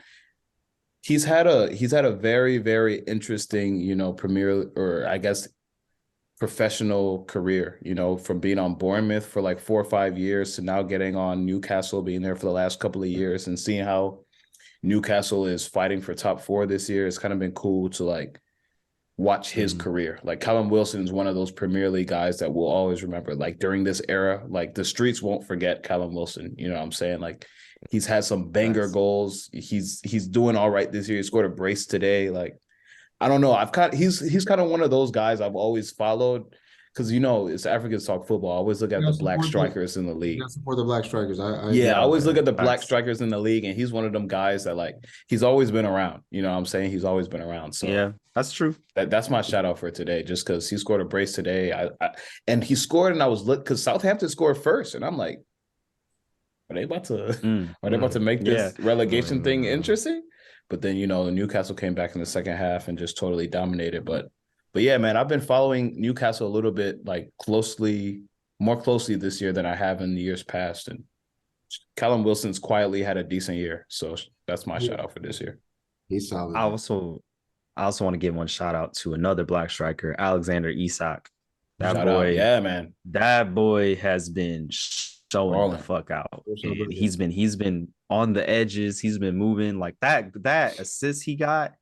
he's had a very, very interesting, Premier, or I guess professional career, from being on Bournemouth for like 4 or 5 years to now getting on Newcastle, being there for the last couple of years and seeing how Newcastle is fighting for top 4 this year. It's kind of been cool to like watch his career. Like Callum Wilson is one of those Premier League guys that we'll always remember. Like during this era, like the streets won't forget Callum Wilson. You know what I'm saying? Like he's had some banger goals. He's doing all right this year. He scored a brace today. Like, I don't know. He's kind of one of those guys I've always followed because it's Africans talk football. I always look at the black strikers in the league. Support the black strikers. I always look at the black strikers in the league, and he's one of them guys that like he's always been around. You know what I'm saying? He's always been around. So yeah, that's true. That's my shout out for today, just because he scored a brace today. And he scored, and I was because Southampton scored first, and I'm like, are they about to make this relegation thing interesting? But then, Newcastle came back in the second half and just totally dominated. But yeah, man, I've been following Newcastle a little bit like more closely this year than I have in the years past. And Callum Wilson's quietly had a decent year. So that's my shout out for this year. He's solid. I I also want to give one shout out to another black striker, Alexander Isak. Shout out. Yeah, man. That boy has been showing the fuck out. And he's been on the edges. He's been moving like that assist he got.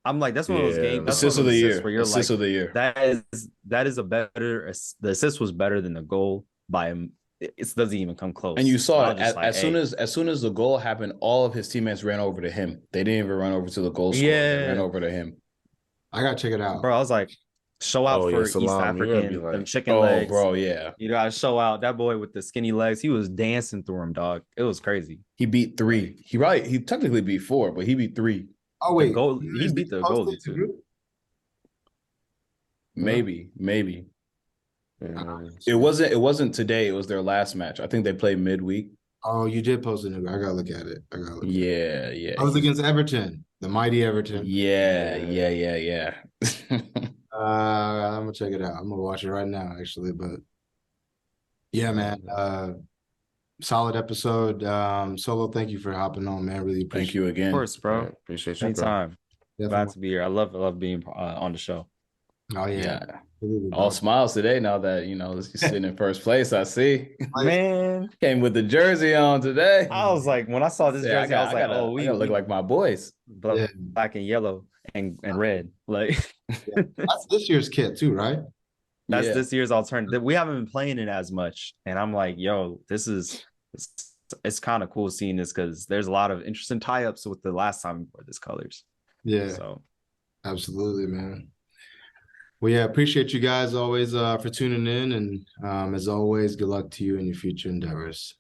I'm like, that's one of those games. That's assist one of the year. Where you're assist like, of the year. That is a better. The assist was better than the goal by him. It doesn't even come close. And you saw it as soon as the goal happened, all of his teammates ran over to him. They didn't even run over to the goal scorer. They ran over to him. I gotta check it out, bro. I was like, show out for East African them chicken legs. Bro, yeah. You gotta show out that boy with the skinny legs. He was dancing through him, dog. It was crazy. He beat 3. He technically beat 4, but he beat 3. Oh wait, he beat the goalie too. Maybe. It wasn't today. It was their last match. I think they played midweek. Oh, you did post it. I gotta look at it. Yeah. I was against Everton, the mighty Everton. Yeah. I'm gonna check it out. I'm gonna watch it right now, actually. But yeah, man. Solid episode. Solo, thank you for hopping on, man. Really appreciate it. Thank you again. Of course, bro. Yeah, appreciate you. Anytime. Glad to be here. I love being on the show. Oh yeah. All smiles today now that you're sitting in first place. I see. Man, came with the jersey on today. I was like, when I saw this jersey, I was like, we look like my boys. Black and yellow and red. Like that's this year's kit too, right? That's this year's alternative. We haven't been playing it as much, and I'm like, yo, it's kind of cool seeing this because there's a lot of interesting tie-ups with the last time we wore this colors. Yeah. So absolutely, man. Well, yeah, appreciate you guys always for tuning in. And as always, good luck to you in your future endeavors.